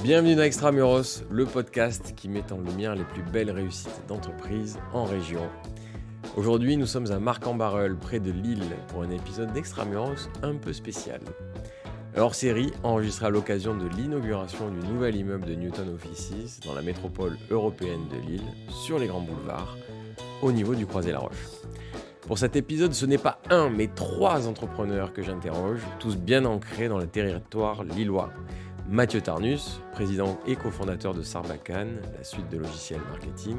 Bienvenue dans Extramuros, le podcast qui met en lumière les plus belles réussites d'entreprises en région. Aujourd'hui, nous sommes à Marcq-en-Barœul, près de Lille, pour un épisode d'Extramuros un peu spécial. Hors-série, enregistré à l'occasion de l'inauguration du nouvel immeuble de Newton Offices dans la métropole européenne de Lille, sur les grands boulevards, au niveau du Croisé-la-Roche. Pour cet épisode, ce n'est pas un, mais 3 entrepreneurs que j'interroge, tous bien ancrés dans le territoire lillois. Mathieu Tarnus, président et cofondateur de Sarbacane, la suite de logiciels marketing.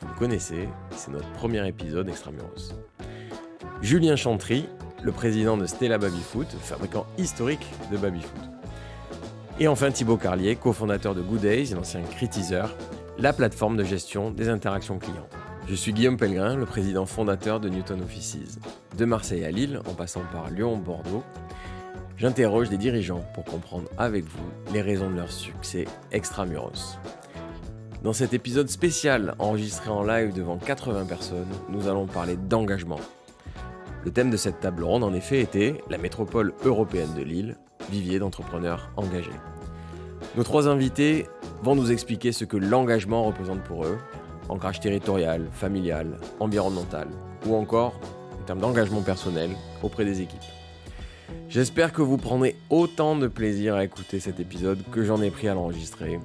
Vous le connaissez, c'est notre premier épisode Extramuros. Julien Chantry, le président de Stella Babyfoot, fabricant historique de babyfoot. Et enfin Thibaut Carlier, cofondateur de Goodays, l'ancien Critizer, la plateforme de gestion des interactions clients. Je suis Guillaume Pellegrin, le président fondateur de Newton Offices. De Marseille à Lille, en passant par Lyon, Bordeaux, j'interroge des dirigeants pour comprendre avec vous les raisons de leur succès extramuros. Dans cet épisode spécial enregistré en live devant 80 personnes, nous allons parler d'engagement. Le thème de cette table ronde en effet était la métropole européenne de Lille, vivier d'entrepreneurs engagés. Nos 3 invités vont nous expliquer ce que l'engagement représente pour eux, ancrage territorial, familial, environnemental, ou encore en termes d'engagement personnel auprès des équipes. J'espère que vous prendrez autant de plaisir à écouter cet épisode que j'en ai pris à l'enregistrer.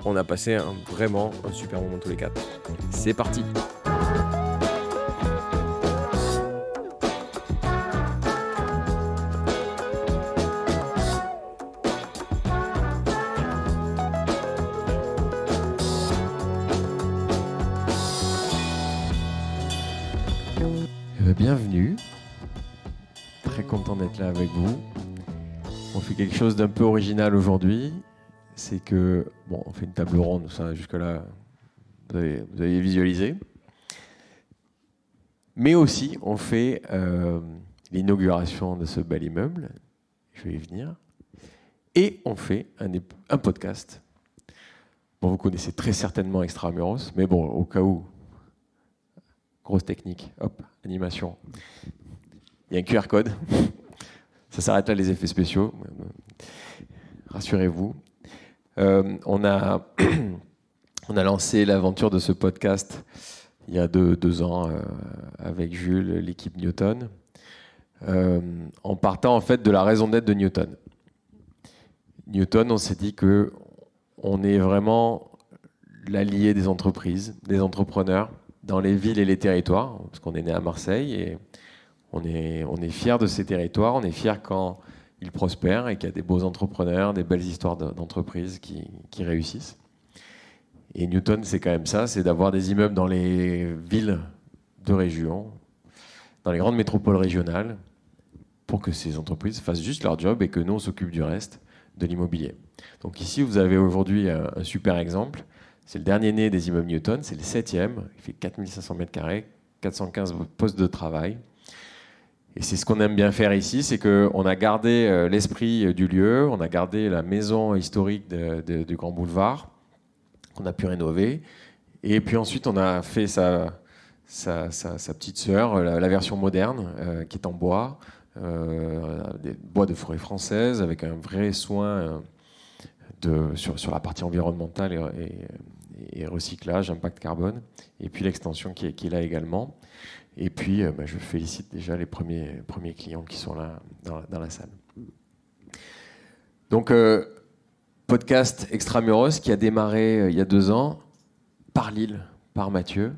On a passé vraiment un super moment tous les 4. C'est parti! Bienvenue. Très content d'être là avec vous. On fait quelque chose d'un peu original aujourd'hui. C'est que, on fait une table ronde, ça jusque-là, vous avez visualisé. Mais aussi, on fait l'inauguration de ce bel immeuble. Je vais y venir. Et on fait un podcast. Vous connaissez très certainement Extramuros, mais au cas où, grosse technique, hop, animation. Il y a un QR code. Ça s'arrête là, les effets spéciaux. Rassurez-vous. On a lancé l'aventure de ce podcast il y a 2 ans avec Jules, l'équipe Newton, en partant en fait de la raison d'être de Newton. Newton, on s'est dit qu'on est vraiment l'allié des entreprises, des entrepreneurs, dans les villes et les territoires, parce qu'on est né à Marseille et on est fiers de ces territoires, on est fiers quand ils prospèrent et qu'il y a des beaux entrepreneurs, des belles histoires d'entreprises qui réussissent. Et Newton, c'est quand même ça, c'est d'avoir des immeubles dans les villes de région, dans les grandes métropoles régionales, pour que ces entreprises fassent juste leur job et que nous, on s'occupe du reste de l'immobilier. Donc ici, vous avez aujourd'hui un super exemple. C'est le dernier né des immeubles Newton, c'est le 7e, il fait 4500 m², 415 postes de travail. Et c'est ce qu'on aime bien faire ici, c'est qu'on a gardé l'esprit du lieu, on a gardé la maison historique du Grand Boulevard, qu'on a pu rénover. Et puis ensuite, on a fait sa petite sœur, la version moderne, qui est en bois, des bois de forêt française, avec un vrai soin sur la partie environnementale et recyclage, impact carbone. Et puis l'extension qui est là également. Et puis, je félicite déjà les premiers clients qui sont là dans la salle. Donc, podcast Extramuros qui a démarré il y a 2 ans par Lille, par Mathieu.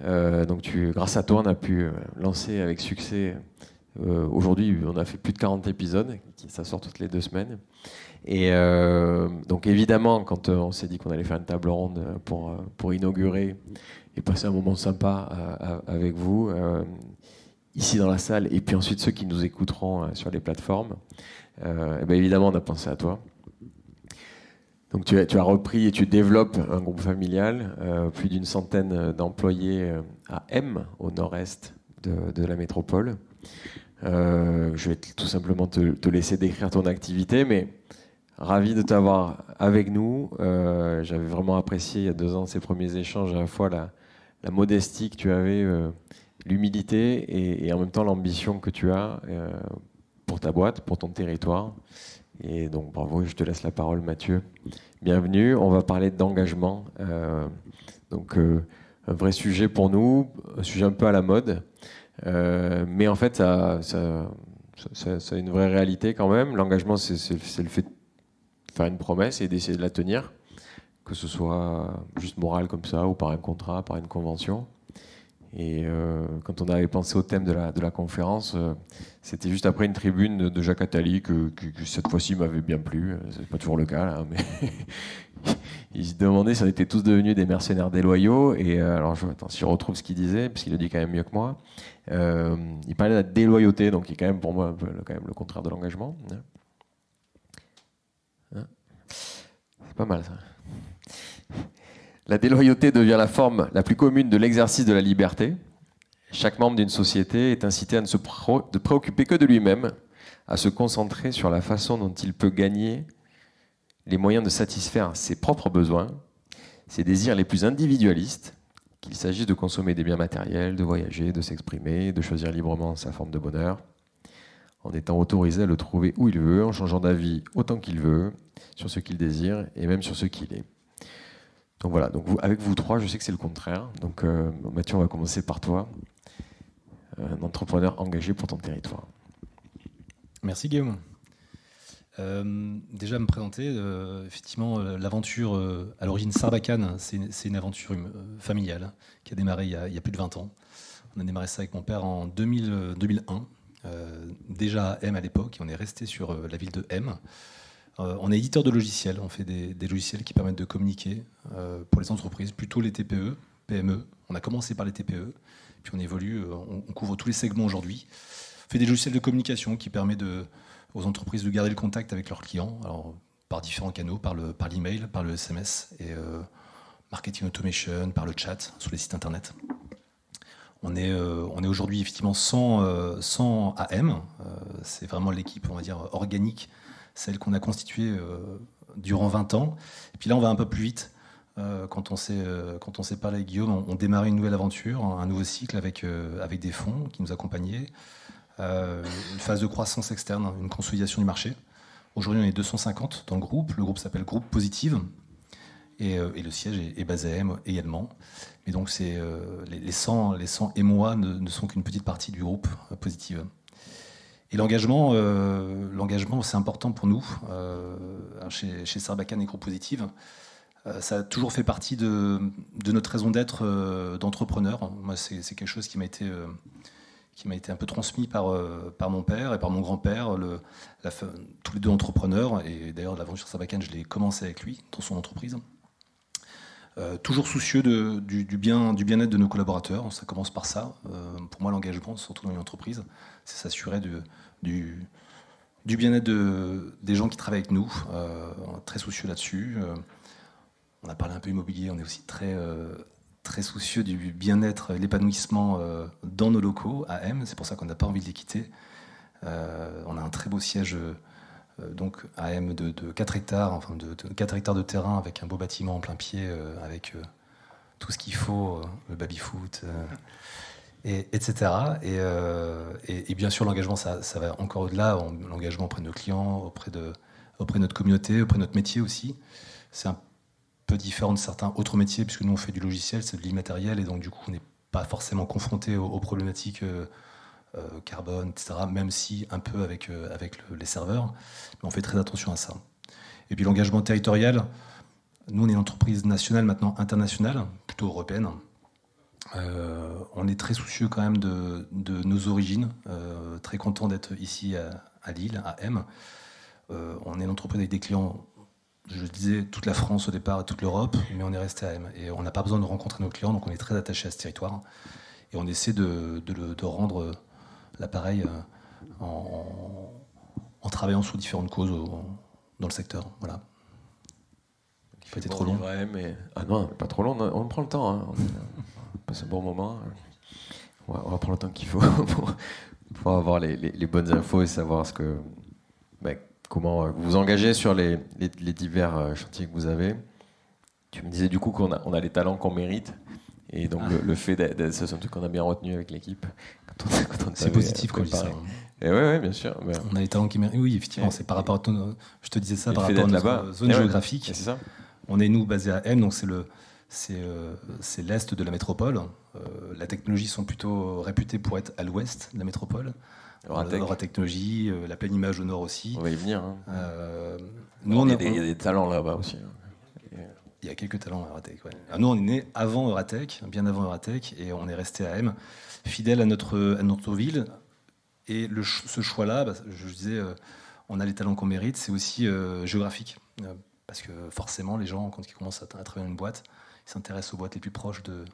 Donc, grâce à toi, on a pu lancer avec succès. Aujourd'hui, on a fait plus de 40 épisodes, ça sort toutes les 2 semaines. Et donc, évidemment, quand on s'est dit qu'on allait faire une table ronde pour inaugurer et passer un moment sympa avec vous, ici dans la salle, et puis ensuite ceux qui nous écouteront sur les plateformes, évidemment, on a pensé à toi. Donc tu as repris et tu développes un groupe familial, plus d'une centaine d'employés à M, au nord-est de la métropole. Je vais tout simplement te laisser décrire ton activité, mais ravi de t'avoir avec nous. J'avais vraiment apprécié il y a 2 ans ces premiers échanges, à la fois la modestie que tu avais, l'humilité et en même temps l'ambition que tu as pour ta boîte, pour ton territoire. Et donc bravo, je te laisse la parole Mathieu. Bienvenue, on va parler d'engagement. Un vrai sujet pour nous, un sujet un peu à la mode. Mais en fait, ça a une vraie réalité quand même. L'engagement, c'est le fait de faire une promesse et d'essayer de la tenir, que ce soit juste moral comme ça, ou par un contrat, par une convention. Et quand on avait pensé au thème de la conférence, c'était juste après une tribune de Jacques Attali qui cette fois-ci m'avait bien plu. C'est pas toujours le cas, là, mais il se demandait si on était tous devenus des mercenaires déloyaux. Et alors, si je retrouve ce qu'il disait, parce qu'il le dit quand même mieux que moi, il parlait de la déloyauté, donc qui est quand même pour moi un peu, quand même le contraire de l'engagement. C'est pas mal ça. La déloyauté devient la forme la plus commune de l'exercice de la liberté. Chaque membre d'une société est incité à ne se préoccuper que de lui-même, à se concentrer sur la façon dont il peut gagner les moyens de satisfaire ses propres besoins, ses désirs les plus individualistes, qu'il s'agisse de consommer des biens matériels, de voyager, de s'exprimer, de choisir librement sa forme de bonheur, en étant autorisé à le trouver où il veut, en changeant d'avis autant qu'il veut, sur ce qu'il désire et même sur ce qu'il est. Donc voilà, avec vous trois, je sais que c'est le contraire. Donc Mathieu, on va commencer par toi, un entrepreneur engagé pour ton territoire. Merci Guillaume. Déjà me présenter, effectivement l'aventure à l'origine Sarbacane, c'est une aventure familiale qui a démarré il y a plus de 20 ans. On a démarré ça avec mon père en 2001, déjà à M à l'époque, et on est resté sur la ville de M. On est éditeur de logiciels, on fait des logiciels qui permettent de communiquer pour les entreprises, plutôt les TPE, PME. On a commencé par les TPE, puis on évolue, on couvre tous les segments aujourd'hui. On fait des logiciels de communication qui permettent aux entreprises de garder le contact avec leurs clients, alors, par différents canaux, par l'email, par le SMS, et marketing automation, par le chat, sur les sites internet. On est aujourd'hui effectivement 100 AM, c'est vraiment l'équipe, on va dire, organique, celle qu'on a constituée durant 20 ans. Et puis là, on va un peu plus vite. Quand on s'est parlé avec Guillaume, on démarrait une nouvelle aventure, un nouveau cycle avec des fonds qui nous accompagnaient. Une phase de croissance externe, une consolidation du marché. Aujourd'hui, on est 250 dans le groupe. Le groupe s'appelle Groupe Positive. Et le siège est basé à M également. Et donc, les 100 et moi ne sont qu'une petite partie du groupe Positive. Et l'engagement, c'est important pour nous. Chez Sarbacane et Groupe Positive, ça a toujours fait partie de notre raison d'être d'entrepreneur. Moi, c'est quelque chose qui m'a été un peu transmis par mon père et par mon grand-père, tous les deux entrepreneurs. Et d'ailleurs, l'aventure Sarbacane, je l'ai commencé avec lui, dans son entreprise. Toujours soucieux du bien-être de nos collaborateurs, ça commence par ça. Pour moi, l'engagement, surtout dans une entreprise, c'est s'assurer du bien-être des gens qui travaillent avec nous. On est très soucieux là-dessus. On a parlé un peu immobilier, on est aussi très soucieux du bien-être et l'épanouissement dans nos locaux à M. C'est pour ça qu'on n'a pas envie de les quitter. On a un très beau siège donc à M de 4 hectares, enfin de 4 hectares de terrain avec un beau bâtiment en plein pied, avec tout ce qu'il faut, le baby-foot, etc. Et bien sûr, l'engagement, ça va encore au-delà. L'engagement auprès de nos clients, auprès de notre communauté, auprès de notre métier aussi. C'est un peu différent de certains autres métiers, puisque nous, on fait du logiciel, c'est de l'immatériel, et donc du coup, on n'est pas forcément confronté aux problématiques carbone, etc., même si un peu avec les serveurs, mais on fait très attention à ça. Et puis l'engagement territorial, nous on est une entreprise nationale, maintenant internationale, plutôt européenne. On est très soucieux quand même de nos origines, très content d'être ici à Lille, à M. On est une entreprise avec des clients, je disais, toute la France au départ et toute l'Europe, mais on est resté à M. Et on n'a pas besoin de rencontrer nos clients, donc on est très attaché à ce territoire. Et on essaie de rendre l'appareil en travaillant sur différentes causes dans le secteur. Voilà. Ça a été trop long. Mais... Ah non, pas trop long, on prend le temps. Hein. On passe un bon moment. On va prendre le temps qu'il faut pour avoir les bonnes infos et savoir comment vous vous engagez sur les divers chantiers que vous avez. Tu me disais du coup qu'on a les talents qu'on mérite. Et donc le fait ça, c'est un truc qu'on a bien retenu avec l'équipe. C'est positif quand je dis ça. Et ouais, bien sûr. Mais... On a les talents qui méritent. Oui, effectivement, c'est par rapport à je te disais ça, par rapport à notre zone géographique. C'est ça. On est, nous, basés à M, donc c'est l'est de la métropole. La technologie sont plutôt réputées pour être à l'ouest de la métropole. La technologie, la pleine image au nord aussi. On va y venir. Nous, il y a des talents là-bas aussi. Il y a quelques talents à Euratech. Ouais. Nous, on est né avant Euratech, bien avant Euratech, et on est resté à M, fidèle à notre ville. Et ce choix-là, je disais, on a les talents qu'on mérite, c'est aussi géographique. Parce que forcément, les gens, quand ils commencent à travailler dans une boîte, ils s'intéressent aux boîtes les plus proches de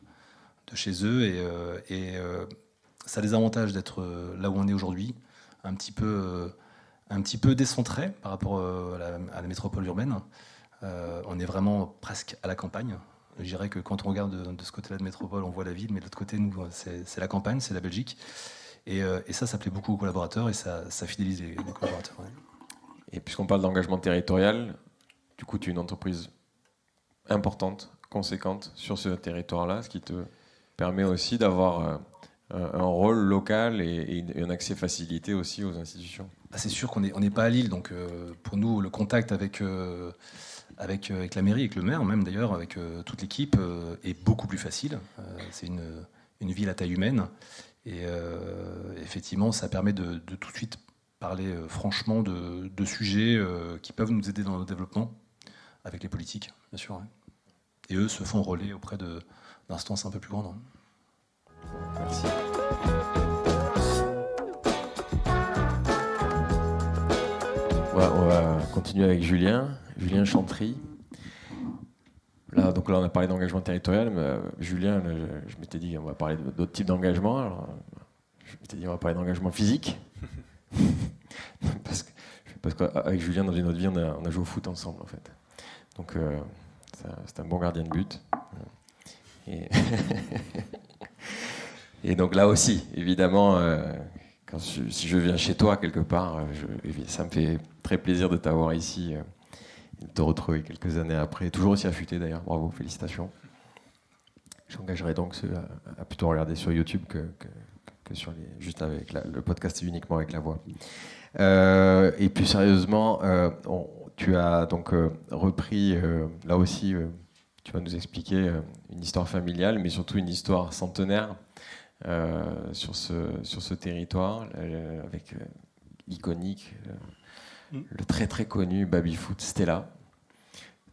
chez eux. Et ça a des avantages d'être là où on est aujourd'hui, un petit peu décentré par rapport à la métropole urbaine. On est vraiment presque à la campagne. Je dirais que quand on regarde de ce côté-là de métropole, on voit la ville, mais de l'autre côté, nous, c'est la campagne, c'est la Belgique. Et ça plaît beaucoup aux collaborateurs et ça fidélise les collaborateurs. Ouais. Et puisqu'on parle d'engagement territorial, du coup, tu es une entreprise importante, conséquente sur ce territoire-là, ce qui te permet aussi d'avoir un rôle local et un accès facilité aussi aux institutions. C'est sûr qu'on n'est pas à Lille, donc pour nous, le contact avec la mairie, avec le maire même d'ailleurs, avec toute l'équipe, est beaucoup plus facile. C'est une ville à taille humaine. Et effectivement, ça permet de tout de suite parler franchement de sujets qui peuvent nous aider dans notre développement avec les politiques, bien sûr. Ouais. Et eux se font relais auprès d'instances un peu plus grandes. Merci. On va continuer avec Julien Chantry. Là, on a parlé d'engagement territorial, mais Julien, je m'étais dit on va parler d'autres types d'engagement. Alors, je m'étais dit on va parler d'engagement physique. parce qu'avec Julien, dans une autre vie, on a joué au foot ensemble, en fait. Donc, c'est un bon gardien de but. Et donc là aussi, évidemment, si je viens chez toi quelque part, ça me fait très plaisir de t'avoir ici. De te retrouver quelques années après, toujours aussi affûté d'ailleurs, bravo, félicitations. J'engagerai donc ceux à plutôt regarder sur YouTube que sur juste avec le podcast uniquement avec la voix. Et plus sérieusement, tu as donc repris, là aussi, tu vas nous expliquer une histoire familiale, mais surtout une histoire centenaire sur ce territoire, avec l'iconique... le très très connu baby-foot Stella.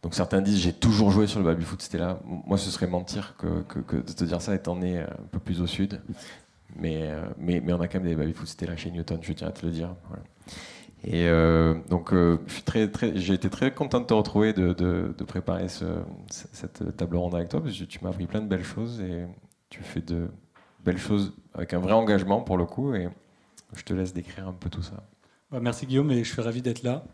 Donc certains disent j'ai toujours joué sur le baby-foot Stella. Moi ce serait mentir que de te dire ça étant né un peu plus au sud. Mais on a quand même des baby-foot Stella chez Newton, je tiens à te le dire. Voilà. Et donc j'ai été très content de te retrouver, de préparer cette table ronde avec toi, parce que tu m'as appris plein de belles choses et tu fais de belles choses avec un vrai engagement pour le coup. Et je te laisse décrire un peu tout ça. Merci Guillaume, et je suis ravi d'être là.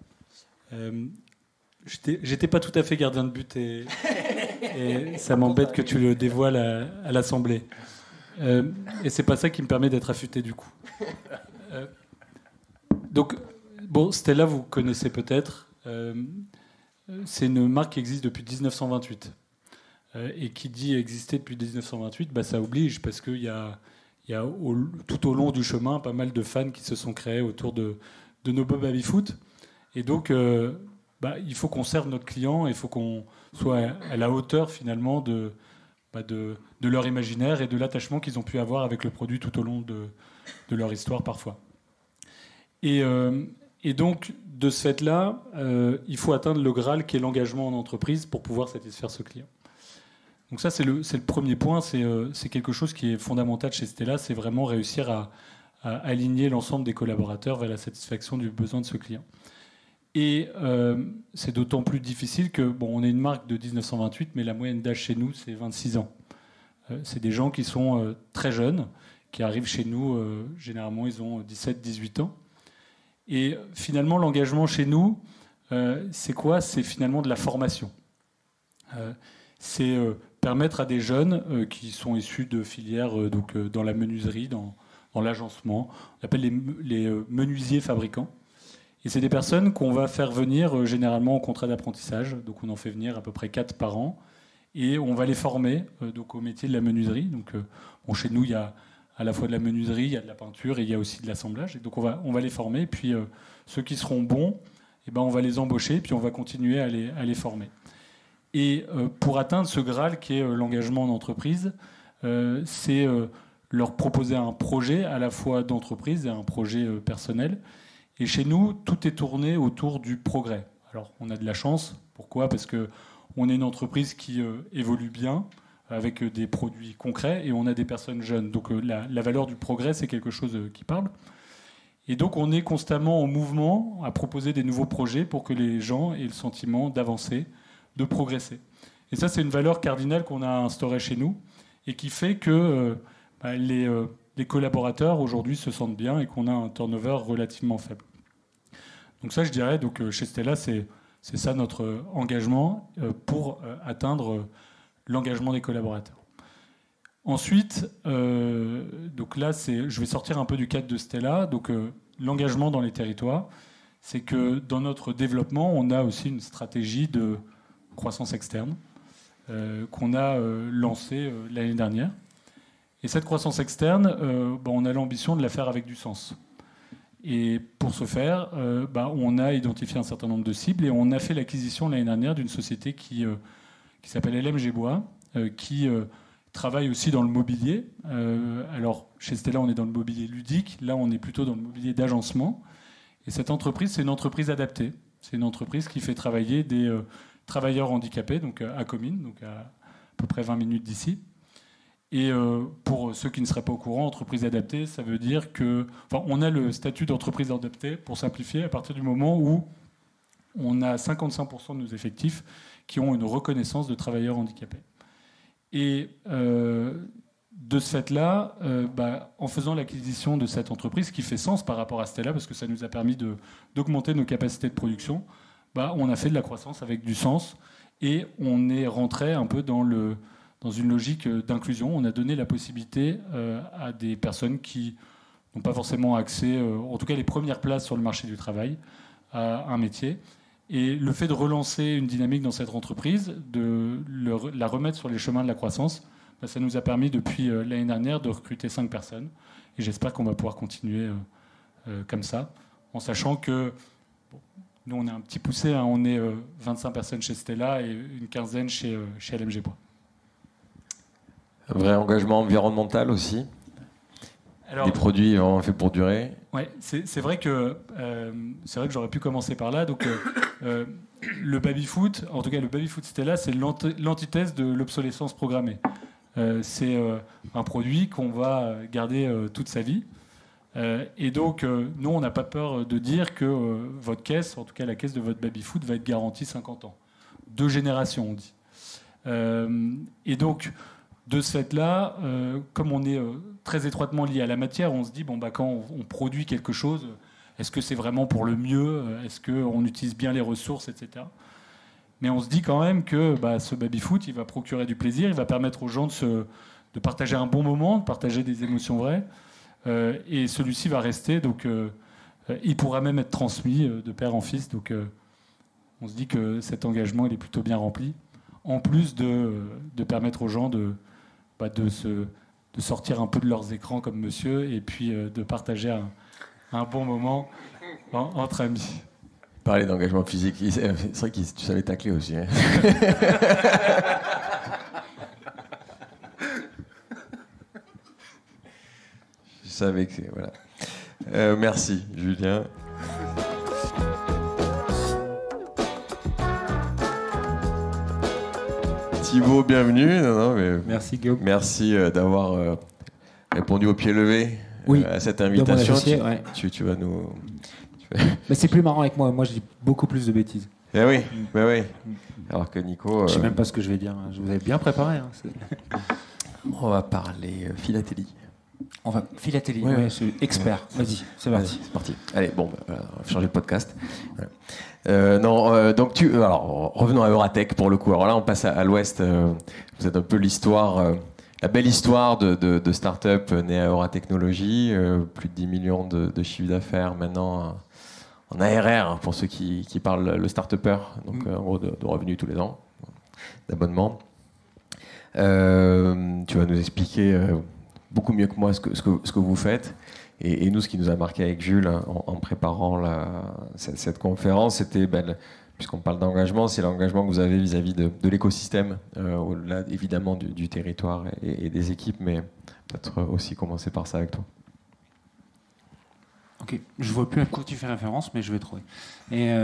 J'étais pas tout à fait gardien de but et ça m'embête que tu le dévoiles à l'Assemblée. Et c'est pas ça qui me permet d'être affûté du coup. Donc, bon, Stella, vous connaissez peut-être. C'est une marque qui existe depuis 1928. Et qui dit exister depuis 1928, ça oblige, parce qu'il y a tout au long du chemin pas mal de fans qui se sont créés autour de nos baby-foot. Et donc, il faut qu'on serve notre client, il faut qu'on soit à la hauteur finalement de leur imaginaire et de l'attachement qu'ils ont pu avoir avec le produit tout au long de leur histoire parfois. Et donc, de ce fait-là, il faut atteindre le Graal qui est l'engagement en entreprise pour pouvoir satisfaire ce client. Donc ça, c'est le premier point, c'est quelque chose qui est fondamental chez Stella, c'est vraiment réussir à aligner l'ensemble des collaborateurs vers la satisfaction du besoin de ce client. Et c'est d'autant plus difficile que, on est une marque de 1928, mais la moyenne d'âge chez nous, c'est 26 ans. C'est des gens qui sont très jeunes, qui arrivent chez nous, généralement, ils ont 17-18 ans. Et finalement, l'engagement chez nous, c'est quoi ? C'est finalement de la formation. C'est permettre à des jeunes qui sont issus de filières dans la menuiserie, dans l'agencement, on appelle les menuisiers fabricants. Et c'est des personnes qu'on va faire venir généralement en contrat d'apprentissage. Donc on en fait venir à peu près 4 par an. et on va les former donc au métier de la menuiserie. Donc, chez nous, il y a à la fois de la menuiserie, il y a de la peinture et il y a aussi de l'assemblage. Et donc, on va les former. Et puis, ceux qui seront bons, on va les embaucher, puis on va continuer à les former. Et pour atteindre ce Graal qui est l'engagement en entreprise, c'est leur proposer un projet à la fois d'entreprise et un projet personnel. Et chez nous, tout est tourné autour du progrès. Alors, on a de la chance. Pourquoi ? Parce qu'on est une entreprise qui évolue bien, avec des produits concrets, et on a des personnes jeunes. Donc, la valeur du progrès, c'est quelque chose qui parle. Et donc, on est constamment en mouvement à proposer des nouveaux projets pour que les gens aient le sentiment d'avancer, de progresser. Et ça, c'est une valeur cardinale qu'on a instaurée chez nous et qui fait que les collaborateurs, aujourd'hui, se sentent bien et qu'on a un turnover relativement faible. Donc ça, je dirais, chez Stella, c'est ça notre engagement pour atteindre l'engagement des collaborateurs. Ensuite, donc là, je vais sortir un peu du cadre de Stella. Donc, l'engagement dans les territoires, c'est que dans notre développement, on a aussi une stratégie de croissance externe qu'on a lancée l'année dernière. Et cette croissance externe, on a l'ambition de la faire avec du sens. Et pour ce faire, on a identifié un certain nombre de cibles et on a fait l'acquisition l'année dernière d'une société qui s'appelle LMG Bois, qui travaille aussi dans le mobilier. Alors, chez Stella, on est dans le mobilier ludique. Là, on est plutôt dans le mobilier d'agencement. Et cette entreprise, c'est une entreprise adaptée. C'est une entreprise qui fait travailler des travailleurs handicapés, donc à Comines, donc à peu près 20 minutes d'ici. Et pour ceux qui ne seraient pas au courant, entreprise adaptée, ça veut dire que... on a le statut d'entreprise adaptée, pour simplifier, à partir du moment où on a 55% de nos effectifs qui ont une reconnaissance de travailleurs handicapés. Et de ce fait-là, en faisant l'acquisition de cette entreprise, qui fait sens par rapport à Stella, parce que ça nous a permis d'augmenter nos capacités de production, on a fait de la croissance avec du sens et on est rentré un peu dans une logique d'inclusion. On a donné la possibilité à des personnes qui n'ont pas forcément accès, en tout cas les premières places sur le marché du travail, à un métier. Et le fait de relancer une dynamique dans cette entreprise, de la remettre sur les chemins de la croissance, ça nous a permis depuis l'année dernière de recruter 5 personnes. Et j'espère qu'on va pouvoir continuer comme ça, en sachant que nous, on est un petit poussé, hein, on est 25 personnes chez Stella et une quinzaine chez LMG Bois. Un vrai engagement environnemental aussi. Alors, des produits vraiment faits pour durer. Ouais, c'est vrai que j'aurais pu commencer par là. Donc, le baby-foot, en tout cas le baby-foot Stella, c'est l'antithèse de l'obsolescence programmée. C'est un produit qu'on va garder toute sa vie. Et donc, nous, on n'a pas peur de dire que votre caisse, en tout cas la caisse de votre baby-foot, va être garantie 50 ans. 2 générations, on dit. Et donc, de ce fait-là, comme on est très étroitement lié à la matière, on se dit, quand on produit quelque chose, est-ce que c'est vraiment pour le mieux ? Est-ce qu'on utilise bien les ressources, etc. Mais on se dit quand même que ce baby-foot, il va procurer du plaisir, il va permettre aux gens de partager un bon moment, de partager des émotions vraies. Et celui-ci va rester, donc il pourra même être transmis de père en fils. Donc on se dit que cet engagement, il est plutôt bien rempli. En plus de permettre aux gens de sortir un peu de leurs écrans comme monsieur, et puis de partager un bon moment entre amis. Parler d'engagement physique, c'est vrai que tu savais tacler aussi. Hein. Je savais que... Voilà. Merci, Julien. Thibaut, bienvenue. Merci, Guillaume. Merci d'avoir répondu au pied levé à cette invitation. Tu vas nous... Mais c'est plus marrant avec moi. Moi, je dis beaucoup plus de bêtises. Eh oui, oui. Alors que Nico... Je sais même pas ce que je vais dire. Je vous avais bien préparé. Hein. On va parler philatélie. Philatélie, je suis expert. Vas-y, c'est parti. C'est parti. Allez, on va changer de podcast. Voilà. Donc alors, revenons à Euratech pour le coup. Alors là, on passe à l'ouest. Vous êtes un peu l'histoire, la belle histoire de start-up née à Euratechnologies. Plus de 10 millions de chiffre d'affaires maintenant en ARR, pour ceux qui parlent le start-upper. Donc en gros, de revenus tous les ans, d'abonnements. Tu vas nous expliquer beaucoup mieux que moi ce que vous faites. Et nous, ce qui nous a marqué avec Jules en préparant cette conférence, c'était, puisqu'on parle d'engagement, c'est l'engagement que vous avez vis-à-vis de l'écosystème, au-delà évidemment du territoire et des équipes, mais peut-être aussi commencer par ça avec toi. Ok, je vois plus à quoi tu fais référence, mais je vais trouver. Mais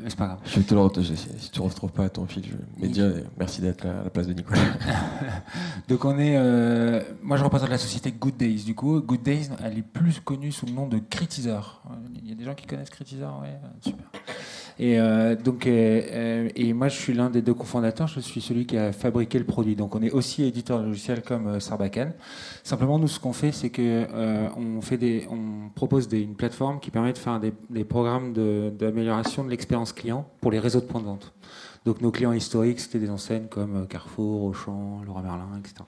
c'est pas grave. Si tu ne retrouves pas ton fil, je vais dire merci d'être à la place de Nicolas. Donc moi je représente la société Good Days. Du coup, Good Days, elle est plus connue sous le nom de Critizer. Il y a des gens qui connaissent Critizer, ouais, super. Et moi je suis l'un des 2 cofondateurs. Je suis celui qui a fabriqué le produit. Donc on est aussi éditeur de logiciel comme Sarbacane. Simplement nous ce qu'on fait, c'est que on propose une plateforme qui permet de faire des programmes d'amélioration de l'expérience client pour les réseaux de points de vente. Donc nos clients historiques, c'était des enseignes comme Carrefour, Auchan, Leroy Merlin, etc.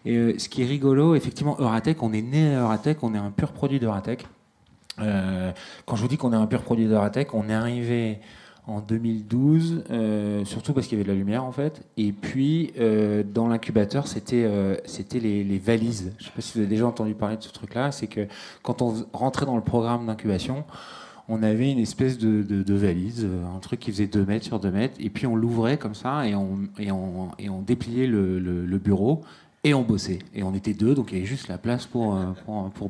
Et ce qui est rigolo, effectivement, Euratech, on est né à Euratech, on est un pur produit d'Euratech. Quand je vous dis qu'on est un pur produit d'Euratech, on est arrivé en 2012, surtout parce qu'il y avait de la lumière en fait. Et puis dans l'incubateur, c'était les valises. Je ne sais pas si vous avez déjà entendu parler de ce truc-là. C'est que quand on rentrait dans le programme d'incubation, on avait une espèce de valise, un truc qui faisait 2 mètres sur 2 mètres, et puis on l'ouvrait comme ça et on dépliait le bureau. Et on bossait. Et on était 2, donc il y avait juste la place pour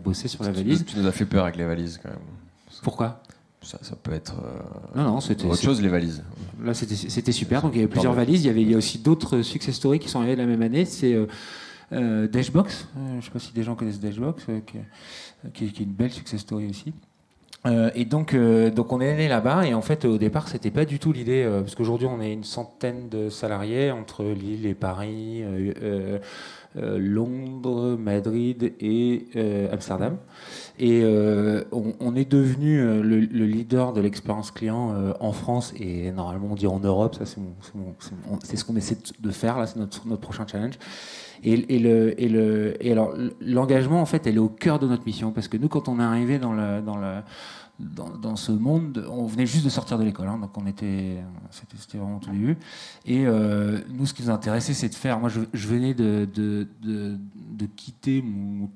bosser sur la valise. Tu nous as fait peur avec les valises, quand même. Pourquoi ? Ça peut être non, c'était autre chose, les valises. Là, c'était super. Donc il y avait plusieurs valises. Il y a aussi d'autres success stories qui sont arrivés la même année. C'est Dashbox. Je ne sais pas si des gens connaissent Dashbox, qui est une belle success story aussi. Et donc on est né là-bas et en fait au départ c'était pas du tout l'idée parce qu'aujourd'hui on est une centaine de salariés entre Lille et Paris, Londres, Madrid et Amsterdam et on est devenu le leader de l'expérience client en France et normalement on dit en Europe, ça c'est ce qu'on essaie de faire là, c'est notre prochain challenge. Et alors l'engagement en fait elle est au cœur de notre mission parce que nous quand on est arrivé dans ce monde, on venait juste de sortir de l'école, hein, donc c'était vraiment tout début. Et nous, ce qui nous intéressait, c'est de faire. Moi, je venais de quitter mon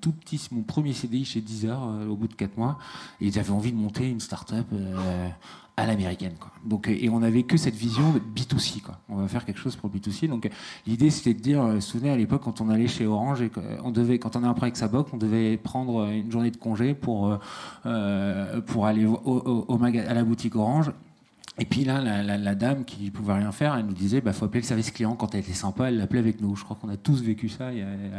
premier CDI chez Deezer au bout de 4 mois, et j'avais envie de monter une start-up à l'américaine, quoi. Donc, et on n'avait que cette vision de B2C, quoi. On va faire quelque chose pour le B2C. Donc, l'idée, c'était de dire, vous vous souvenez, à l'époque, quand on allait chez Orange, et quand on est un prêt avec sa boc, on devait prendre une journée de congé pour aller à la boutique Orange. Et puis là, la dame qui pouvait rien faire, elle nous disait, faut appeler le service client. Quand elle était sympa, elle l'appelait avec nous. Je crois qu'on a tous vécu ça.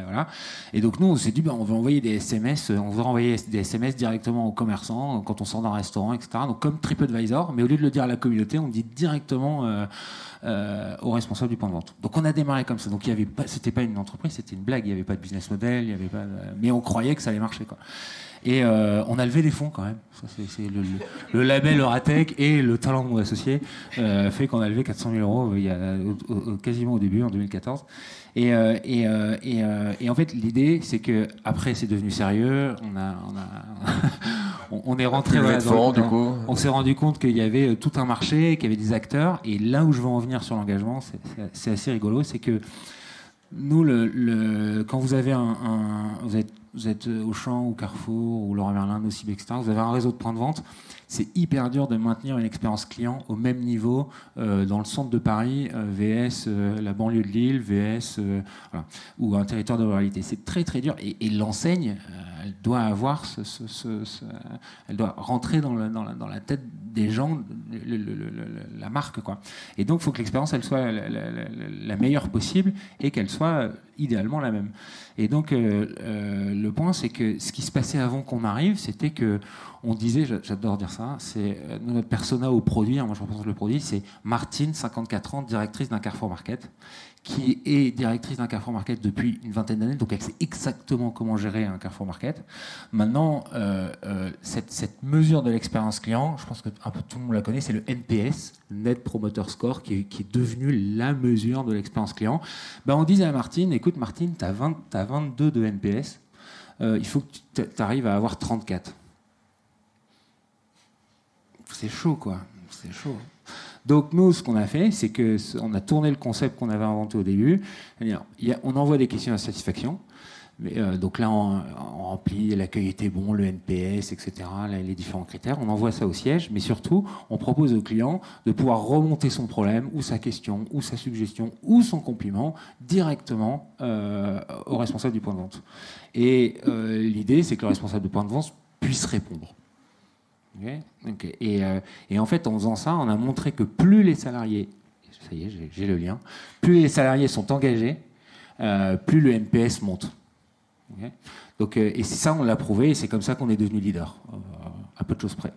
Voilà. Et donc nous, on s'est dit, on veut envoyer des SMS. On veut envoyer des SMS directement aux commerçants quand on sort d'un restaurant, etc. Donc comme TripAdvisor, mais au lieu de le dire à la communauté, on dit directement aux responsables du point de vente. Donc on a démarré comme ça. Donc c'était pas une entreprise, c'était une blague. Il n'y avait pas de business model, il y avait pas. Mais on croyait que ça allait marcher, quoi. Et on a levé des fonds quand même. Ça, c'est le label Euratech et le talent de mon associé fait qu'on a levé 400 000 € quasiment au début, en 2014. Et en fait, l'idée, c'est que après, c'est devenu sérieux. On est rentré. On s'est rendu compte qu'il y avait tout un marché, qu'il y avait des acteurs. Et là où je veux en venir sur l'engagement, c'est assez rigolo, c'est que nous, quand vous avez vous êtes Auchan ou Carrefour ou Leroy Merlin, Nocib, etc. Vous avez un réseau de points de vente. C'est hyper dur de maintenir une expérience client au même niveau dans le centre de Paris, VS la banlieue de Lille, VS voilà, ou un territoire de ruralité. C'est très très dur. Et l'enseigne, elle doit avoir elle doit rentrer dans la tête des gens, la marque, quoi. Et donc, il faut que l'expérience elle soit la meilleure possible et qu'elle soit idéalement la même. Et donc, le point, c'est que ce qui se passait avant qu'on arrive, c'était que on disait, j'adore dire ça, c'est notre persona au produit, moi je représente le produit, c'est Martine, 54 ans, directrice d'un Carrefour Market, qui est directrice d'un Carrefour Market depuis une vingtaine d'années, donc elle sait exactement comment gérer un Carrefour Market. Maintenant, cette mesure de l'expérience client, je pense que un peu tout le monde la connaît, c'est le NPS, le Net Promoter Score, qui est devenu la mesure de l'expérience client. On disait à Martine, écoute Martine, tu as 22 de NPS, il faut que tu arrives à avoir 34. C'est chaud, quoi. C'est chaud. Donc nous, ce qu'on a fait, c'est qu'on a tourné le concept qu'on avait inventé au début. On envoie des questions à satisfaction. Donc là, on remplit, l'accueil était bon, le NPS, etc., les différents critères. On envoie ça au siège, mais surtout, on propose au client de pouvoir remonter son problème, ou sa question, ou sa suggestion, ou son compliment directement au responsable du point de vente. Et l'idée, c'est que le responsable du point de vente puisse répondre. Okay. Et en fait, en faisant ça, on a montré que plus les salariés, ça y est, j'ai le lien, plus les salariés sont engagés, plus le NPS monte. Okay. Donc, et ça, on l'a prouvé, et c'est comme ça qu'on est devenu leader, à peu de choses près.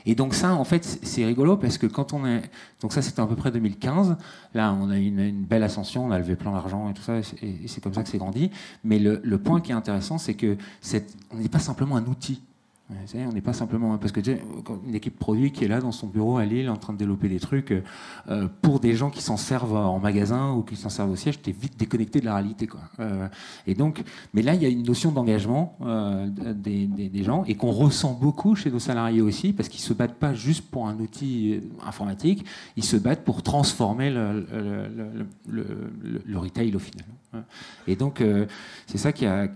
Et donc ça, en fait, c'est rigolo parce que quand on est... Donc ça, c'était à peu près 2015. Là, on a une belle ascension, on a levé plein d'argent et tout ça, et c'est comme ça que c'est grandi. Mais le point qui est intéressant, c'est que on n'est pas simplement un outil. On n'est pas simplement... Parce que tu sais, une équipe produit qui est là dans son bureau à Lille en train de développer des trucs, pour des gens qui s'en servent en magasin ou qui s'en servent au siège, t'es vite déconnecté de la réalité, quoi. Et donc, mais là, il y a une notion d'engagement des gens et qu'on ressent beaucoup chez nos salariés aussi, parce qu'ils ne se battent pas juste pour un outil informatique, ils se battent pour transformer le retail au final. Et donc, c'est ça qui a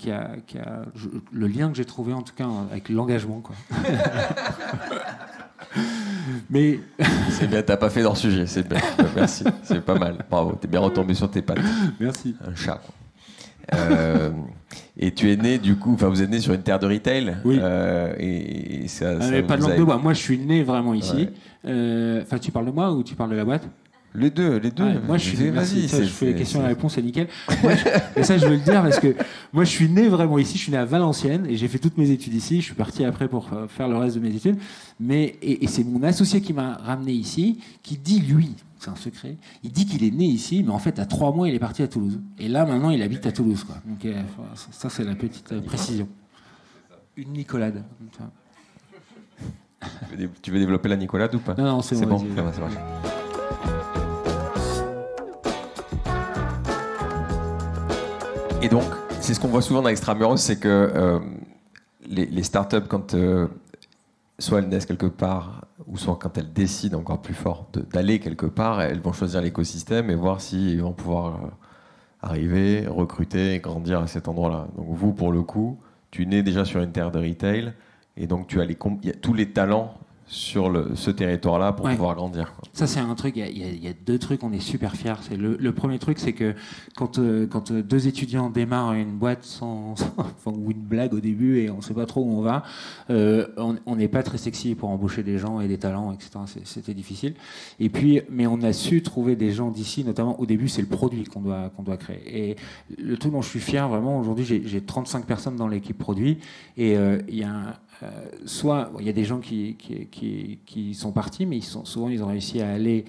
le lien que j'ai trouvé en tout cas avec l'engagement, quoi. Mais c'est bien, t'as pas fait dans le sujet, c'est bien. Merci, c'est pas mal. Bravo, t'es bien retombé sur tes pattes. Merci. Un chat, quoi. Et tu es né du coup, enfin vous êtes né sur une terre de retail. Oui. Et ça pas de langue de bois. Moi, je suis né vraiment ici. Enfin, tu parles de moi ou tu parles de la boîte? Les deux. Moi, je suis. Vas-y, je fais les questions et les réponses, c'est nickel. Et ça, je veux le dire parce que moi, je suis né vraiment ici. Je suis né à Valenciennes et j'ai fait toutes mes études ici. Je suis parti après pour faire le reste de mes études. Et c'est mon associé qui m'a ramené ici, qui dit lui, c'est un secret, il dit qu'il est né ici, mais en fait, à 3 mois, il est parti à Toulouse. Et là, maintenant, il habite à Toulouse, quoi. Donc, ça, c'est la petite précision. Une Nicolade. Tu veux développer la Nicolade ou pas? Non, c'est bon. bon. Ça marche. Et donc, c'est ce qu'on voit souvent dans Extramuros, c'est que les startups, quand soit elles naissent quelque part, ou soit quand elles décident encore plus fort d'aller quelque part, elles vont choisir l'écosystème et voir s'ils vont pouvoir arriver, recruter, grandir à cet endroit-là. Donc vous, pour le coup, tu nais déjà sur une terre de retail, et donc tu as il y a tous les talents sur ce territoire-là pour pouvoir grandir, quoi. Ça, c'est un truc, il y a 2 trucs, on est super fiers. C'est le premier truc, c'est que quand 2 étudiants démarrent une boîte ou une blague au début et on ne sait pas trop où on va, on n'est pas très sexy pour embaucher des gens et des talents, etc. C'était difficile. Et puis, mais on a su trouver des gens d'ici, notamment au début, c'est le produit qu'on doit créer. Et le truc dont je suis fier, vraiment, aujourd'hui, j'ai 35 personnes dans l'équipe produit, et il y a soit il y a des gens qui sont partis, mais souvent ils ont réussi à aller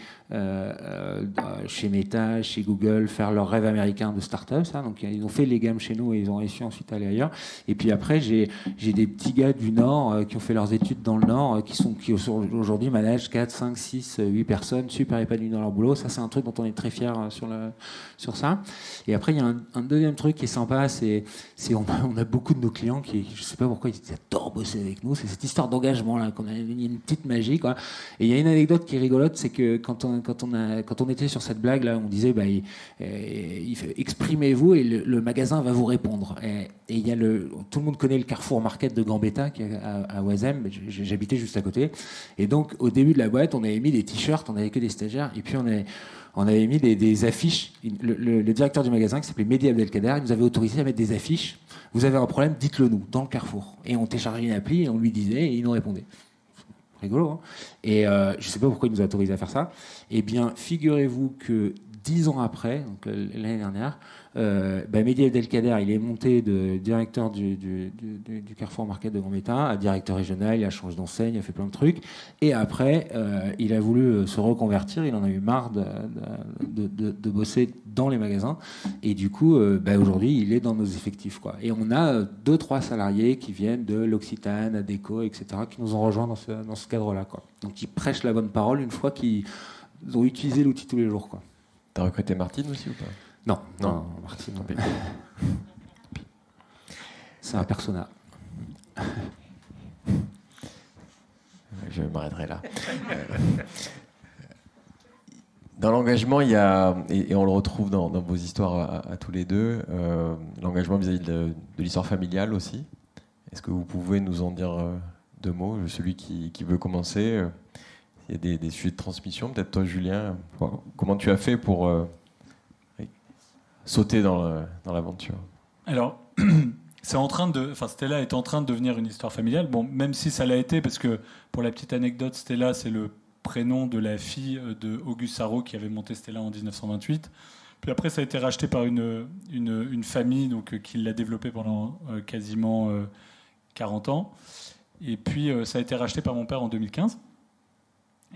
chez Meta, chez Google, faire leur rêve américain de start-up, ça. Donc ils ont fait les gammes chez nous et ils ont réussi ensuite à aller ailleurs. Et puis après, j'ai des petits gars du Nord qui ont fait leurs études dans le Nord, qui aujourd'hui managent 4, 5, 6, 8 personnes, super épanouis dans leur boulot. Ça, c'est un truc dont on est très fiers sur ça. Et après, il y a un deuxième truc qui est sympa, c'est on a beaucoup de nos clients qui, je sais pas pourquoi, ils adorent bosser avec nous. C'est cette histoire d'engagement là, il y a une petite magie, quoi. Et il y a une anecdote qui est rigolote, c'est que quand on était sur cette blague là, on disait exprimez-vous et le magasin va vous répondre. Et il y a tout le monde connaît le Carrefour Market de Gambetta qui est à Oisem. J'habitais juste à côté. Et donc au début de la boîte, on avait mis des t-shirts, on avait que des stagiaires, et puis on avait mis des affiches. Le directeur du magasin, qui s'appelait Mehdi Abdelkader, il nous avait autorisé à mettre des affiches. Vous avez un problème, dites-le nous, dans le Carrefour. Et on téléchargeait une appli, et on lui disait, et il nous répondait. Rigolo, hein. Et je ne sais pas pourquoi il nous a autorisé à faire ça. Eh bien, figurez-vous que 10 ans après, donc l'année dernière, Mehdi Abdelkader, il est monté de directeur du Carrefour Market de Gambetta à directeur régional, il a changé d'enseigne, il a fait plein de trucs. Et après, il a voulu se reconvertir, il en a eu marre de bosser dans les magasins. Et du coup, aujourd'hui, il est dans nos effectifs, quoi. Et on a 2-3 salariés qui viennent de l'Occitane, Adecco, etc., qui nous ont rejoints dans ce cadre-là, quoi. Donc, ils prêchent la bonne parole une fois qu'ils ont utilisé l'outil tous les jours, quoi. T'as recruté Martine aussi ou pas? Non, Martine, non. C'est un persona. Je m'arrêterai là. Dans l'engagement, il y a, et on le retrouve dans vos histoires à tous les deux, l'engagement vis-à-vis de l'histoire familiale aussi. Est-ce que vous pouvez nous en dire 2 mots? Celui qui veut commencer, il y a des sujets de transmission. Peut-être toi, Julien, comment tu as fait pour sauter dans l'aventure? Alors, Stella est en train de devenir une histoire familiale. Bon, même si ça l'a été, parce que pour la petite anecdote, Stella, c'est le prénom de la fille de Auguste Sarraut qui avait monté Stella en 1928. Puis après, ça a été racheté par une famille donc, qui l'a développé pendant quasiment 40 ans. Et puis, ça a été racheté par mon père en 2015.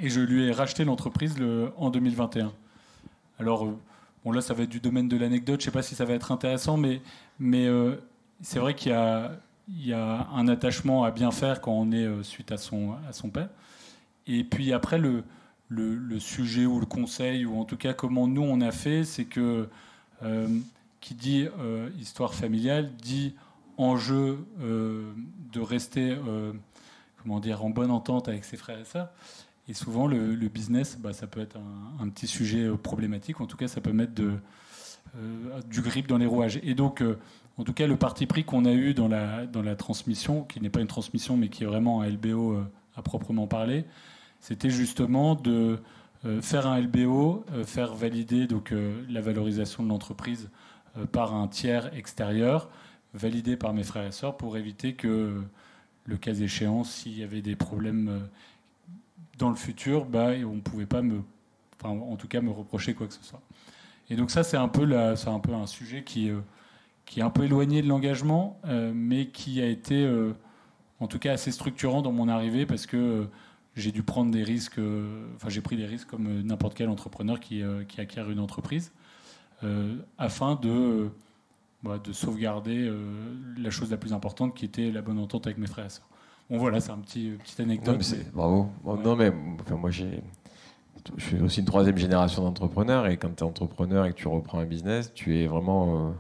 Et je lui ai racheté l'entreprise en 2021. Alors, bon, là, ça va être du domaine de l'anecdote. Je ne sais pas si ça va être intéressant, mais c'est vrai qu'il y a un attachement à bien faire quand on est suite à son père. Et puis après, le sujet ou le conseil, ou en tout cas comment nous on a fait, c'est que qui dit histoire familiale dit enjeu de rester en bonne entente avec ses frères et sœurs. Et souvent, le business, ça peut être un petit sujet problématique. En tout cas, ça peut mettre du grip dans les rouages. Et donc, en tout cas, le parti pris qu'on a eu dans la transmission, qui n'est pas une transmission, mais qui est vraiment un LBO à proprement parler, c'était justement de faire un LBO, faire valider donc, la valorisation de l'entreprise par un tiers extérieur, validé par mes frères et sœurs, pour éviter que, le cas échéant, s'il y avait des problèmes dans le futur, on ne pouvait pas en tout cas me reprocher quoi que ce soit. Et donc ça, c'est un peu un sujet qui est un peu éloigné de l'engagement, mais qui a été en tout cas assez structurant dans mon arrivée, parce que j'ai dû prendre des risques, j'ai pris des risques comme n'importe quel entrepreneur qui acquiert une entreprise, afin de sauvegarder la chose la plus importante, qui était la bonne entente avec mes frères et sœurs. Bon voilà, c'est petite anecdote. Non, bravo. Ouais. Non, mais moi je suis aussi une 3e génération d'entrepreneurs, et quand tu es entrepreneur et que tu reprends un business, tu es vraiment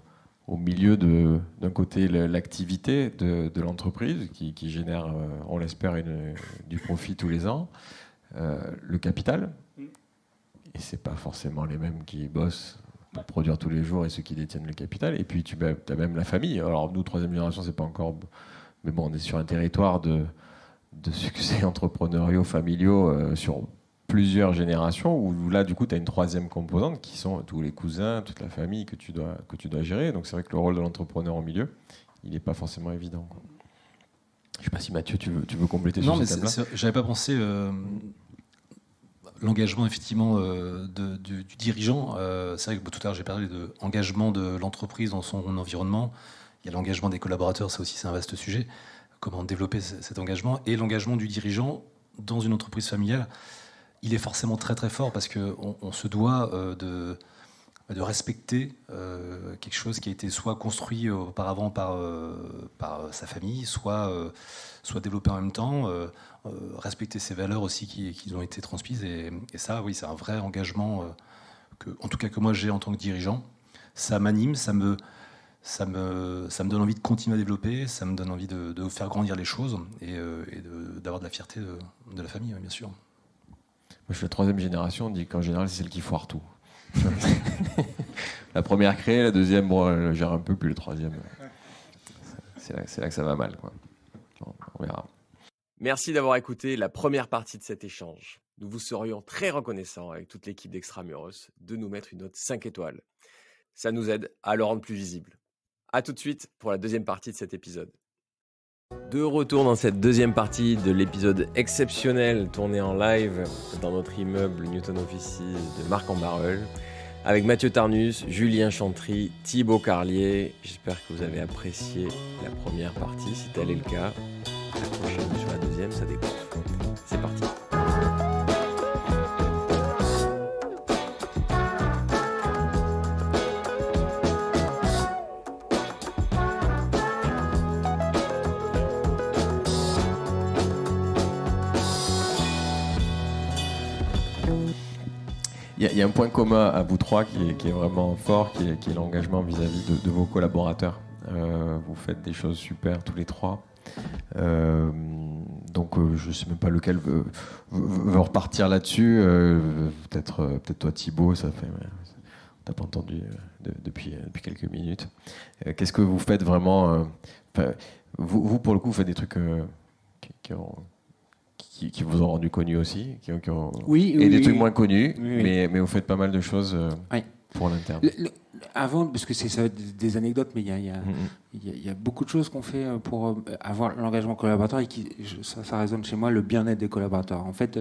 au milieu d'un côté l'activité de l'entreprise qui génère, on l'espère, du profit tous les ans, le capital, et c'est pas forcément les mêmes qui bossent pour produire tous les jours et ceux qui détiennent le capital, et puis tu as même la famille. Alors nous, 3e génération, c'est pas encore, mais bon, on est sur un territoire de succès entrepreneuriaux, familiaux, sur plusieurs générations, où là, du coup, tu as une 3e composante qui sont tous les cousins, toute la famille que tu dois gérer. Donc c'est vrai que le rôle de l'entrepreneur au milieu, il n'est pas forcément évident, quoi. Je ne sais pas si Mathieu, tu veux compléter sur ce thème-là. J'avais pas pensé l'engagement effectivement du dirigeant. C'est vrai que tout à l'heure j'ai parlé de l'engagement de l'entreprise dans son environnement. Il y a l'engagement des collaborateurs, ça aussi c'est un vaste sujet. Comment développer cet engagement, et l'engagement du dirigeant dans une entreprise familiale. Il est forcément très très fort, parce qu'on se doit de respecter quelque chose qui a été soit construit auparavant par sa famille, soit développé en même temps, respecter ses valeurs aussi qui ont été transmises. Et ça, oui, c'est un vrai engagement en tout cas que moi j'ai en tant que dirigeant. Ça m'anime, ça me donne envie de continuer à développer, ça me donne envie de faire grandir les choses et d'avoir de la fierté de la famille, bien sûr. Moi, je suis la 3e génération, on dit qu'en général, c'est celle qui foire tout. La première créée, la 2e, elle gère un peu, puis le 3e, c'est là que ça va mal, quoi. Bon, on verra. Merci d'avoir écouté la première partie de cet échange. Nous vous serions très reconnaissants, avec toute l'équipe d'Extramuros, de nous mettre une note 5 étoiles. Ça nous aide à le rendre plus visible. A tout de suite pour la 2e partie de cet épisode. De retour dans cette 2e partie de l'épisode exceptionnel tourné en live dans notre immeuble Newton Offices de Marc-en-Barœul, avec Mathieu Tarnus, Julien Chantry, Thibaut Carlier. J'espère que vous avez apprécié la première partie. Si tel est le cas, accrochez-vous sur la 2e, ça décoiffe. C'est parti. Il y a un point commun à vous trois qui est vraiment fort, qui est l'engagement vis-à-vis de vos collaborateurs. Vous faites des choses super tous les trois. Donc je ne sais même pas lequel veut repartir là-dessus. Peut-être toi Thibaut, ça fait... on t'a pas entendu depuis quelques minutes. Qu'est-ce que vous faites vraiment vous, pour le coup, vous faites des trucs qui vous ont rendu connus aussi, et des trucs moins connus, mais vous faites pas mal de choses pour l'interne. Avant, parce que ça va être des anecdotes, mais il y a beaucoup de choses qu'on fait pour avoir l'engagement collaborateur et ça résonne chez moi, le bien-être des collaborateurs. En fait,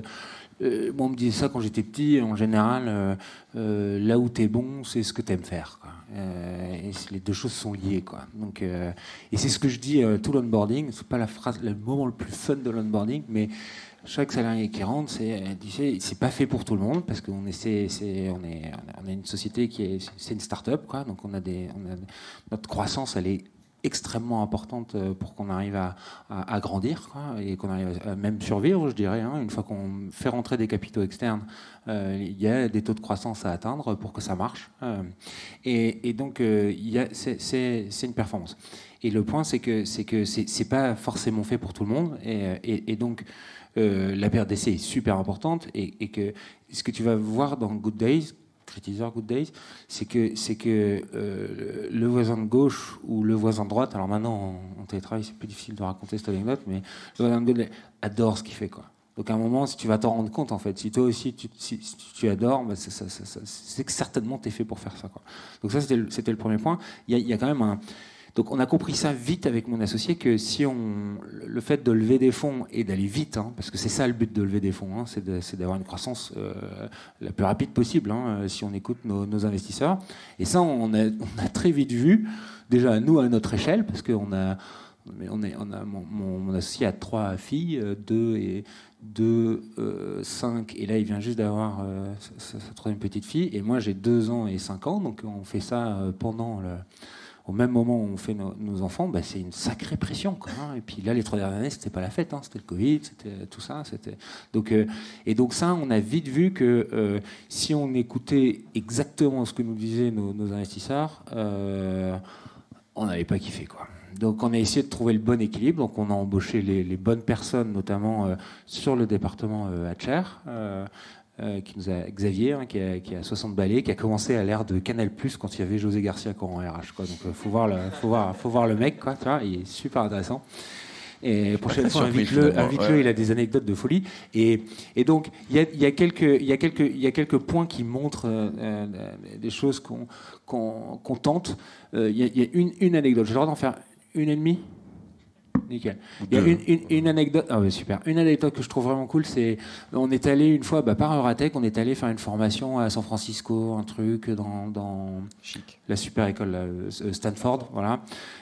moi, on me disait ça quand j'étais petit. En général, là où t'es bon, c'est ce que t'aimes faire, quoi. Et les deux choses sont liées, quoi. Donc, et c'est ce que je dis tout l'onboarding. C'est pas le moment le plus fun de l'onboarding, mais chaque salarié qui rentre, c'est pas fait pour tout le monde parce qu'on on est une société c'est une start-up, quoi. Donc notre croissance, elle est extrêmement importante pour qu'on arrive à grandir, quoi, et qu'on arrive à même survivre, je dirais. Une fois qu'on fait rentrer des capitaux externes, il y a des taux de croissance à atteindre pour que ça marche. Et donc, c'est une performance. Et le point, c'est que c'est pas forcément fait pour tout le monde. Et donc, la période d'essai est super importante et que ce que tu vas voir dans Good Days, Critizer Good Days, c'est que le voisin de gauche ou le voisin de droite, alors maintenant en télétravail c'est plus difficile de raconter cette anecdote, mais le voisin de gauche adore ce qu'il fait, quoi. Donc à un moment, si tu vas t'en rendre compte, en fait, si toi aussi si tu adores, bah c'est que certainement tu es fait pour faire ça, quoi. Donc ça c'était le premier point. Il y a quand même donc on a compris ça vite avec mon associé, que le fait de lever des fonds et d'aller vite, parce que c'est ça le but de lever des fonds, c'est d'avoir une croissance la plus rapide possible, si on écoute nos investisseurs. Et ça, on a très vite vu, déjà nous à notre échelle, parce que mon associé a 3 filles, 2, 5, et là il vient juste d'avoir sa 3e petite fille, et moi j'ai 2 ans et 5 ans, donc on fait ça au même moment où on fait nos enfants, c'est une sacrée pression, quoi. Et puis là, les 3 dernières années, c'était pas la fête, c'était le Covid, c'était tout ça. Donc ça, on a vite vu que si on écoutait exactement ce que nous disaient nos investisseurs, on n'avait pas kiffé, quoi. Donc on a essayé de trouver le bon équilibre. Donc on a embauché les bonnes personnes, notamment sur le département HR. Qui nous a Xavier, qui a 60 balais, qui a commencé à l'ère de Canal+ quand il y avait José Garcia en RH, quoi. Donc faut voir le mec, quoi. Tu vois, il est super intéressant. Et prochaine fois, invite-le, il a des anecdotes de folie. Et donc il y a quelques points qui montrent des choses qu'on tente. Il y a une anecdote. J'ai le droit d'en faire une et demie. Nickel. Il y a une anecdote, super. Une anecdote que je trouve vraiment cool, c'est on est allé une fois par Euratech, on est allé faire une formation à San Francisco, un truc dans Chic. La super école là, Stanford, voilà.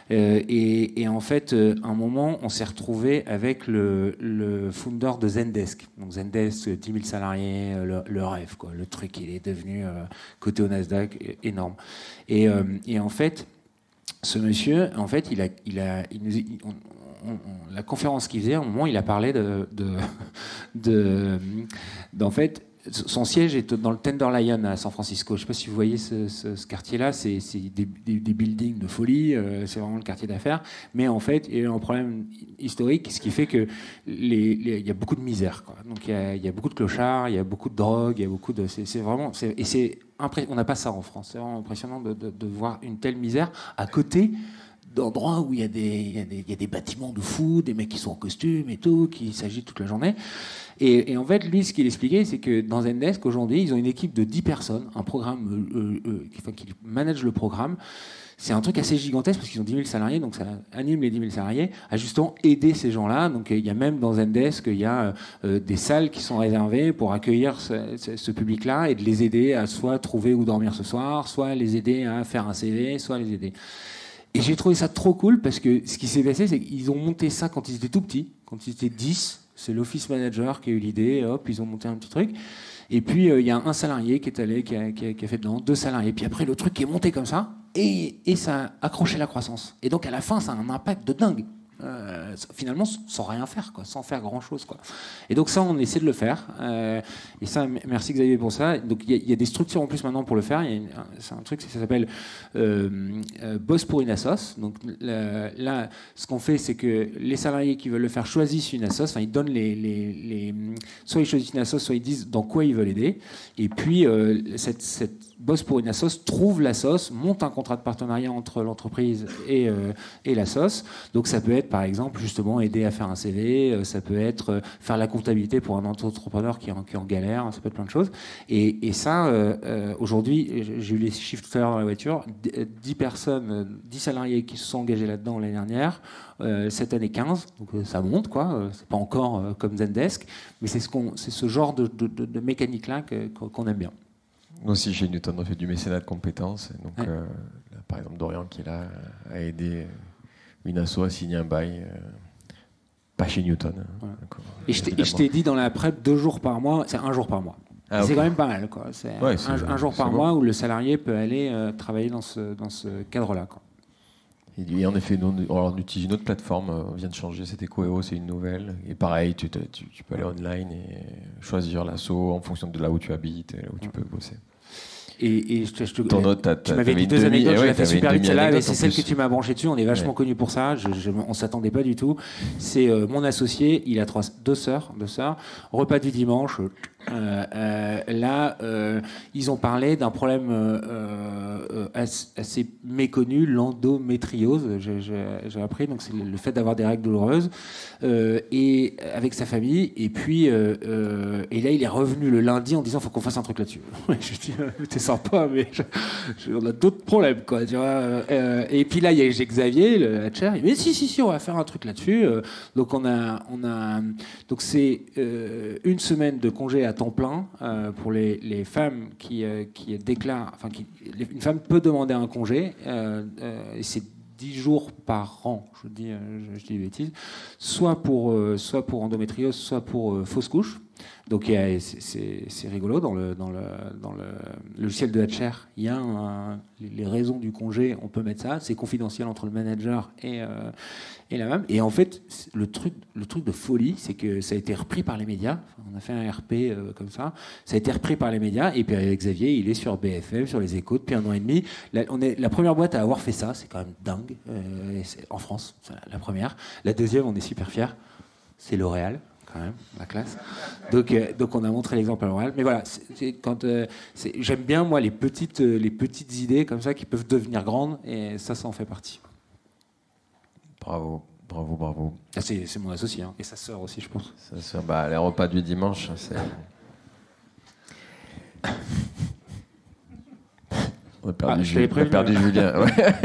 Et en fait, à un moment, on s'est retrouvé avec le founder de Zendesk. Donc Zendesk, 10 000 salariés, le rêve, quoi. Le truc, il est devenu coté au Nasdaq, énorme. Et en fait, ce monsieur, en fait, la conférence qu'il faisait, à un moment, il a parlé en fait, son siège est dans le Tenderloin à San Francisco. Je ne sais pas si vous voyez ce quartier-là, c'est des buildings de folie, c'est vraiment le quartier d'affaires. Mais en fait, il y a un problème historique, ce qui fait que il y a beaucoup de misère, quoi. Donc il y a beaucoup de clochards, il y a beaucoup de drogue, il y a beaucoup de, on n'a pas ça en France. C'est vraiment impressionnant de voir une telle misère à côté d'endroits où il y a des bâtiments de fous, des mecs qui sont en costume et tout, qui s'agitent toute la journée. Et en fait, lui, ce qu'il expliquait, c'est que dans Zendesk, aujourd'hui, ils ont une équipe de 10 personnes, un programme qui manage le programme. C'est un truc assez gigantesque parce qu'ils ont 10 000 salariés, donc ça anime les 10 000 salariés à justement aider ces gens-là. Donc il y a même dans Zendesk, il y a des salles qui sont réservées pour accueillir ce public-là et de les aider à soit trouver où dormir ce soir, soit les aider à faire un CV, soit les aider. Et j'ai trouvé ça trop cool parce que ce qui s'est passé, c'est qu'ils ont monté ça quand ils étaient tout petits, quand ils étaient 10. C'est l'office manager qui a eu l'idée, hop, ils ont monté un petit truc. Et puis il y a un salarié qui est allé, qui a fait dedans, 2 salariés. Puis après, le truc est monté comme ça et ça a accroché la croissance. Et donc à la fin, ça a un impact de dingue. finalement sans rien faire, quoi, sans faire grand-chose, quoi. Et donc ça, on essaie de le faire. Et ça, merci Xavier pour ça. Donc il y a des structures en plus maintenant pour le faire. C'est un truc, ça s'appelle Boss pour une assos. Donc là, ce qu'on fait, c'est que les salariés qui veulent le faire choisissent une assos. Enfin, ils donnent soit ils choisissent une assos, soit ils disent dans quoi ils veulent aider. Et puis cette Boss pour une assos trouve l'assos, monte un contrat de partenariat entre l'entreprise et l'assos. Donc ça peut être par exemple justement aider à faire un CV, ça peut être faire la comptabilité pour un entrepreneur qui est en galère, ça peut être plein de choses. Et ça, aujourd'hui, j'ai eu les chiffres tout à l'heure dans la voiture, 10 salariés qui se sont engagés là-dedans l'année dernière, cette année 15, donc ça monte, quoi. C'est pas encore comme Zendesk, mais c'est ce genre de mécanique-là qu'on aime bien. Nous aussi, chez Newton, on fait du mécénat de compétences. Et donc, là, par exemple, Dorian, qui est là, a aidé une asso à signer un bail, pas chez Newton. Voilà. Et je t'ai dit dans la prep, 2 jours par mois, c'est 1 jour par mois. Ah, c'est quand même pas mal, quoi. C'est un jour par mois où le salarié peut aller travailler dans ce cadre-là, quoi. Et en effet, nous, on utilise une autre plateforme. On vient de changer, c'était Coeo, c'est une nouvelle. Et pareil, tu peux aller online et choisir l'asso en fonction de là où tu habites et là où tu peux bosser. Et tu m'avais dit 2 anecdotes, je l'ai fait super vite celle-là, et c'est celle que tu m'as branché dessus. On est vachement connus pour ça. On s'attendait pas du tout. C'est mon associé, il a 2 sœurs. Repas du dimanche. Là, ils ont parlé d'un problème assez méconnu, l'endométriose. J'ai appris, donc c'est le fait d'avoir des règles douloureuses, et avec sa famille. Et puis, et là, il est revenu le lundi en disant, faut qu'on fasse un truc là-dessus. Je dis, t'es sympa, mais on a d'autres problèmes, quoi. Tu vois. Et puis là, j'ai Xavier, le HR. Il dit, mais si, on va faire un truc là-dessus. Donc donc c'est 1 semaine de congé à temps plein pour les femmes qui déclarent. Enfin, une femme peut demander un congé, et c'est 10 jours par an. Je dis des bêtises. Soit pour endométriose, soit pour fausse couche. Donc c'est rigolo, dans le logiciel de HR, il y a les raisons du congé, on peut mettre ça, c'est confidentiel entre le manager et la femme. Et en fait, le truc de folie, c'est que ça a été repris par les médias. On a fait un RP comme ça, ça a été repris par les médias. Et puis avec Xavier, il est sur BFM, sur les Échos depuis 1 an et demi. On est la première boîte à avoir fait ça, c'est quand même dingue. En France, c'est la première. La deuxième, on est super fiers, c'est L'Oréal. Quand même, la classe. Donc on a montré l'exemple à L'Oréal. Mais voilà, j'aime bien, moi, les petites idées comme ça qui peuvent devenir grandes, et ça en fait partie. Bravo. Ah, c'est mon associé, hein, et sa sœur aussi, je pense. Sa sœur, les repas du dimanche, c'est... On a perdu Julien. Ouais.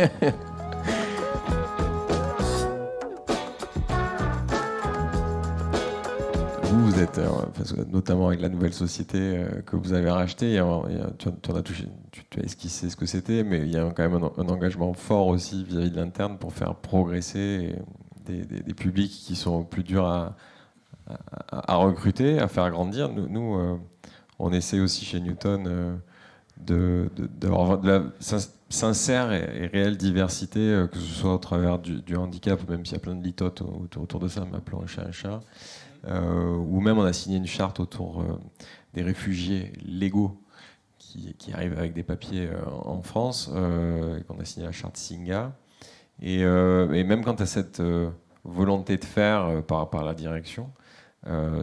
Vous êtes, notamment avec la nouvelle société que vous avez rachetée, tu as esquissé ce que c'était, mais il y a quand même un engagement fort aussi vis-à-vis de l'interne pour faire progresser des publics qui sont plus durs à recruter, à faire grandir. Nous on essaie aussi chez Newton d'avoir de la sincère et réelle diversité, que ce soit au travers du handicap, même s'il y a plein de litotes autour de ça, mais appelons un chat un chat. Ou même on a signé une charte autour des réfugiés légaux qui arrivent avec des papiers en France, et qu'on a signé la charte Singa. Et même quand tu as cette volonté de faire par la direction,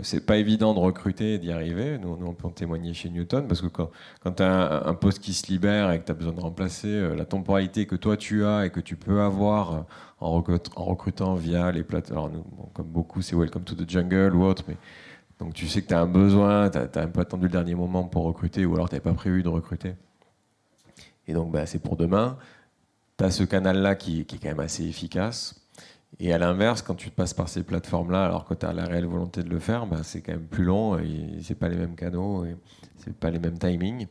c'est pas évident de recruter et d'y arriver. Nous on peut en témoigner chez Newton, parce que quand tu as un poste qui se libère et que tu as besoin de remplacer, la temporalité que toi tu as et que tu peux avoir en recrutant via les plateformes. Alors nous, comme beaucoup, c'est Welcome to the Jungle ou autre, mais donc tu sais que tu as un besoin, tu as un peu attendu le dernier moment pour recruter, ou alors tu n'avais pas prévu de recruter. Et donc c'est pour demain. Tu as ce canal-là qui est quand même assez efficace. Et à l'inverse, quand tu passes par ces plateformes-là, alors que tu as la réelle volonté de le faire, c'est quand même plus long, et c'est pas les mêmes canaux, et c'est pas les mêmes timings.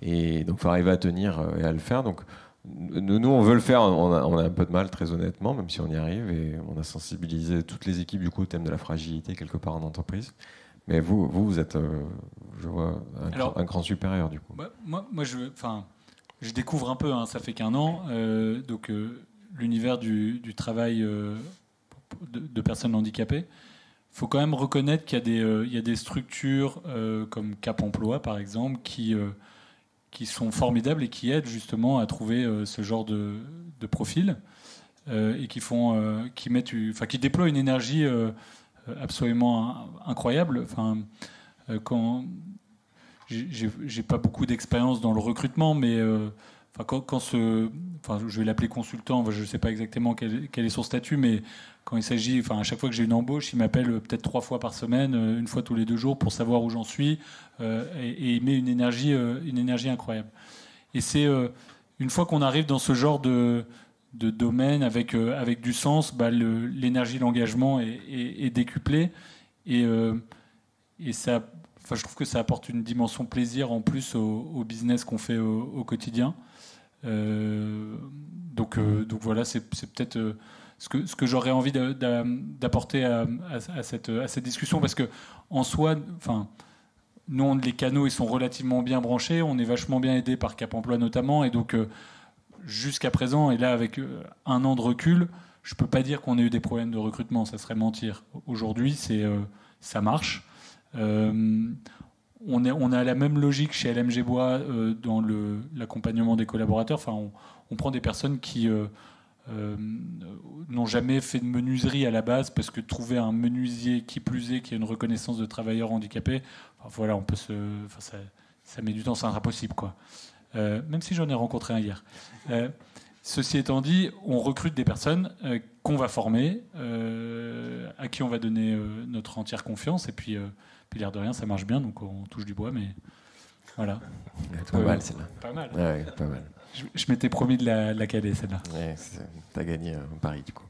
Et donc il faut arriver à tenir et à le faire. Donc nous on veut le faire, on a un peu de mal, très honnêtement, même si on y arrive, et on a sensibilisé toutes les équipes du coup au thème de la fragilité quelque part en entreprise. Mais vous êtes, je vois, un grand supérieur du coup. Moi je découvre un peu, hein, ça fait qu'1 an, donc l'univers du travail de personnes handicapées. Il faut quand même reconnaître qu'il y a des structures comme Cap Emploi, par exemple, qui sont formidables et qui aident justement à trouver ce genre de profil et qui déploient une énergie absolument incroyable. Quand j'ai pas beaucoup d'expérience dans le recrutement, mais je vais l'appeler consultant, je ne sais pas exactement quel est son statut, mais quand il s'agit, à chaque fois que j'ai une embauche, il m'appelle peut-être 3 fois par semaine, une fois tous les 2 jours, pour savoir où j'en suis, et il met une énergie incroyable. Et c'est une fois qu'on arrive dans ce genre de domaine avec du sens, l'énergie, l'engagement est décuplé, et ça, je trouve que ça apporte une dimension plaisir en plus au business qu'on fait au quotidien. Donc voilà, c'est peut-être ce que j'aurais envie d'apporter à cette discussion, parce que en soi, nous, les canaux, ils sont relativement bien branchés, on est vachement bien aidé par Cap Emploi notamment, et donc jusqu'à présent, et là avec 1 an de recul, je peux pas dire qu'on ait eu des problèmes de recrutement, ça serait mentir. Aujourd'hui, ça marche. On a la même logique chez LMG Bois dans l'accompagnement des collaborateurs. On prend des personnes qui n'ont jamais fait de menuiserie à la base, parce que trouver un menuisier qui plus est, qui a une reconnaissance de travailleurs handicapés, on peut ça met du temps, c'est impossible, quoi. Même si j'en ai rencontré un hier. Ceci étant dit, on recrute des personnes qu'on va former, à qui on va donner notre entière confiance, et puis l'air de rien, ça marche bien, donc on touche du bois, mais voilà. Pas mal, celle-là. Pas mal. Ouais, pas mal. Je m'étais promis de la caler, celle-là. Ouais, t'as gagné un pari, du coup.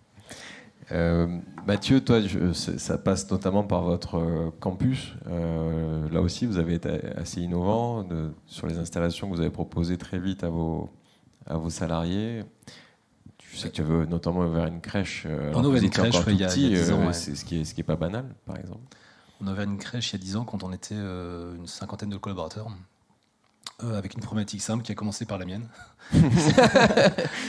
Mathieu, toi, ça passe notamment par votre campus. Là aussi, vous avez été assez innovant sur les installations que vous avez proposées très vite à vos salariés. Je sais que tu avais notamment ouvert une crèche. On a ouvert une crèche il y a 10 ans. C'est ce qui est pas banal, par exemple. On a ouvert une crèche il y a 10 ans quand on était une 50aine de collaborateurs, avec une problématique simple qui a commencé par la mienne.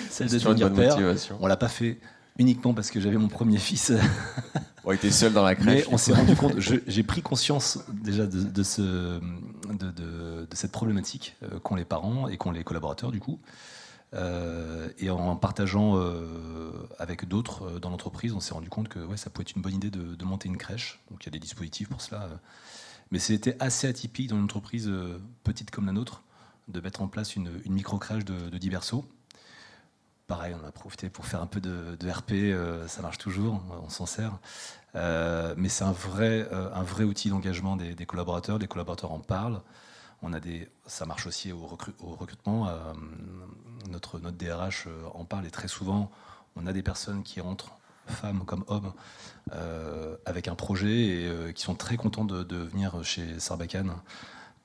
Celle de devenir père. On l'a pas fait uniquement parce que j'avais mon premier fils. On était seul dans la crèche. Mais on s'est rendu compte, j'ai pris conscience déjà de cette problématique qu'ont les parents et qu'ont les collaborateurs, du coup. Et en partageant avec d'autres dans l'entreprise, on s'est rendu compte que ça pouvait être une bonne idée de monter une crèche. Donc il y a des dispositifs pour cela. Mais c'était assez atypique dans une entreprise petite comme la nôtre de mettre en place une micro-crèche de 10 berceaux. Pareil, on a profité pour faire un peu de RP, ça marche toujours, on s'en sert. Mais c'est un vrai outil d'engagement des collaborateurs. Les collaborateurs en parlent. Ça marche aussi au recrutement. Notre DRH en parle, et très souvent, on a des personnes qui rentrent, femmes comme hommes, avec un projet et qui sont très contents de venir chez Sarbacane,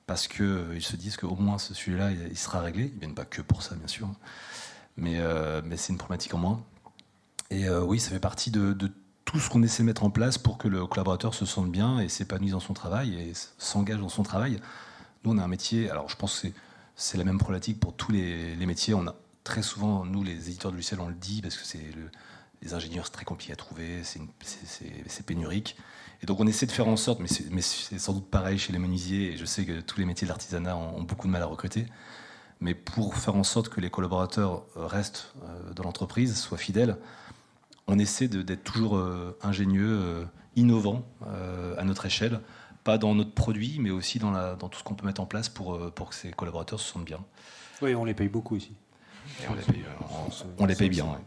parce qu'ils se disent qu'au moins ce sujet-là, il sera réglé. Ils ne viennent pas que pour ça, bien sûr, mais c'est une problématique en moins. Et oui, ça fait partie de tout ce qu'on essaie de mettre en place pour que le collaborateur se sente bien et s'épanouisse dans son travail et s'engage dans son travail. Nous, on a un métier, alors je pense que c'est la même problématique pour tous les métiers. On a très souvent, nous, les éditeurs de logiciels, on le dit, parce que les ingénieurs, c'est très compliqué à trouver, c'est pénurique. Et donc on essaie de faire en sorte, mais c'est sans doute pareil chez les menuisiers, et je sais que tous les métiers de l'artisanat ont beaucoup de mal à recruter, mais pour faire en sorte que les collaborateurs restent dans l'entreprise, soient fidèles, on essaie d'être toujours ingénieux, innovant à notre échelle, pas dans notre produit, mais aussi dans tout ce qu'on peut mettre en place pour que ces collaborateurs se sentent bien. Oui, on les paye beaucoup aussi. On les paye bien. Ouais.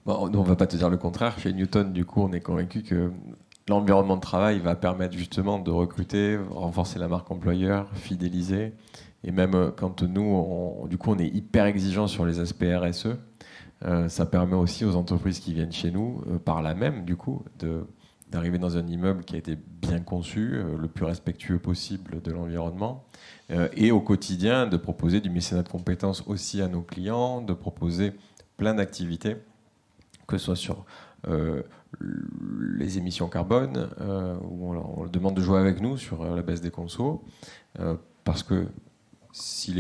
Bon, on ne va pas te dire le contraire. Chez Newton, du coup, on est convaincu que l'environnement de travail va permettre justement de recruter, renforcer la marque employeur, fidéliser. Et même quand nous, on est hyper exigeants sur les aspects RSE, ça permet aussi aux entreprises qui viennent chez nous, par là même, du coup, d'arriver dans un immeuble qui a été bien conçu, le plus respectueux possible de l'environnement, et au quotidien de proposer du mécénat de compétences aussi à nos clients, de proposer plein d'activités, que ce soit sur les émissions carbone, où on leur demande de jouer avec nous sur la baisse des consos, parce que si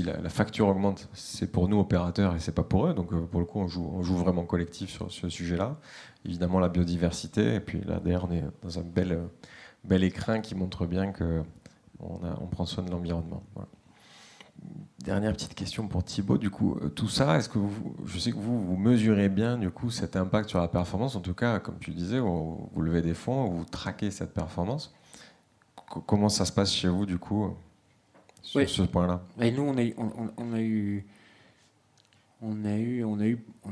la facture augmente, c'est pour nous opérateurs et c'est pas pour eux. Donc pour le coup, on joue vraiment collectif sur ce sujet-là. Évidemment, la biodiversité, et puis là, d'ailleurs, on est dans un bel écrin qui montre bien que on prend soin de l'environnement. Voilà. Dernière petite question pour Thibaut. Du coup, tout ça, est-ce que je sais que vous mesurez bien du coup cet impact sur la performance. En tout cas, comme tu disais, vous levez des fonds, vous traquez cette performance. Comment ça se passe chez vous du coup sur ce point-là? Et nous, on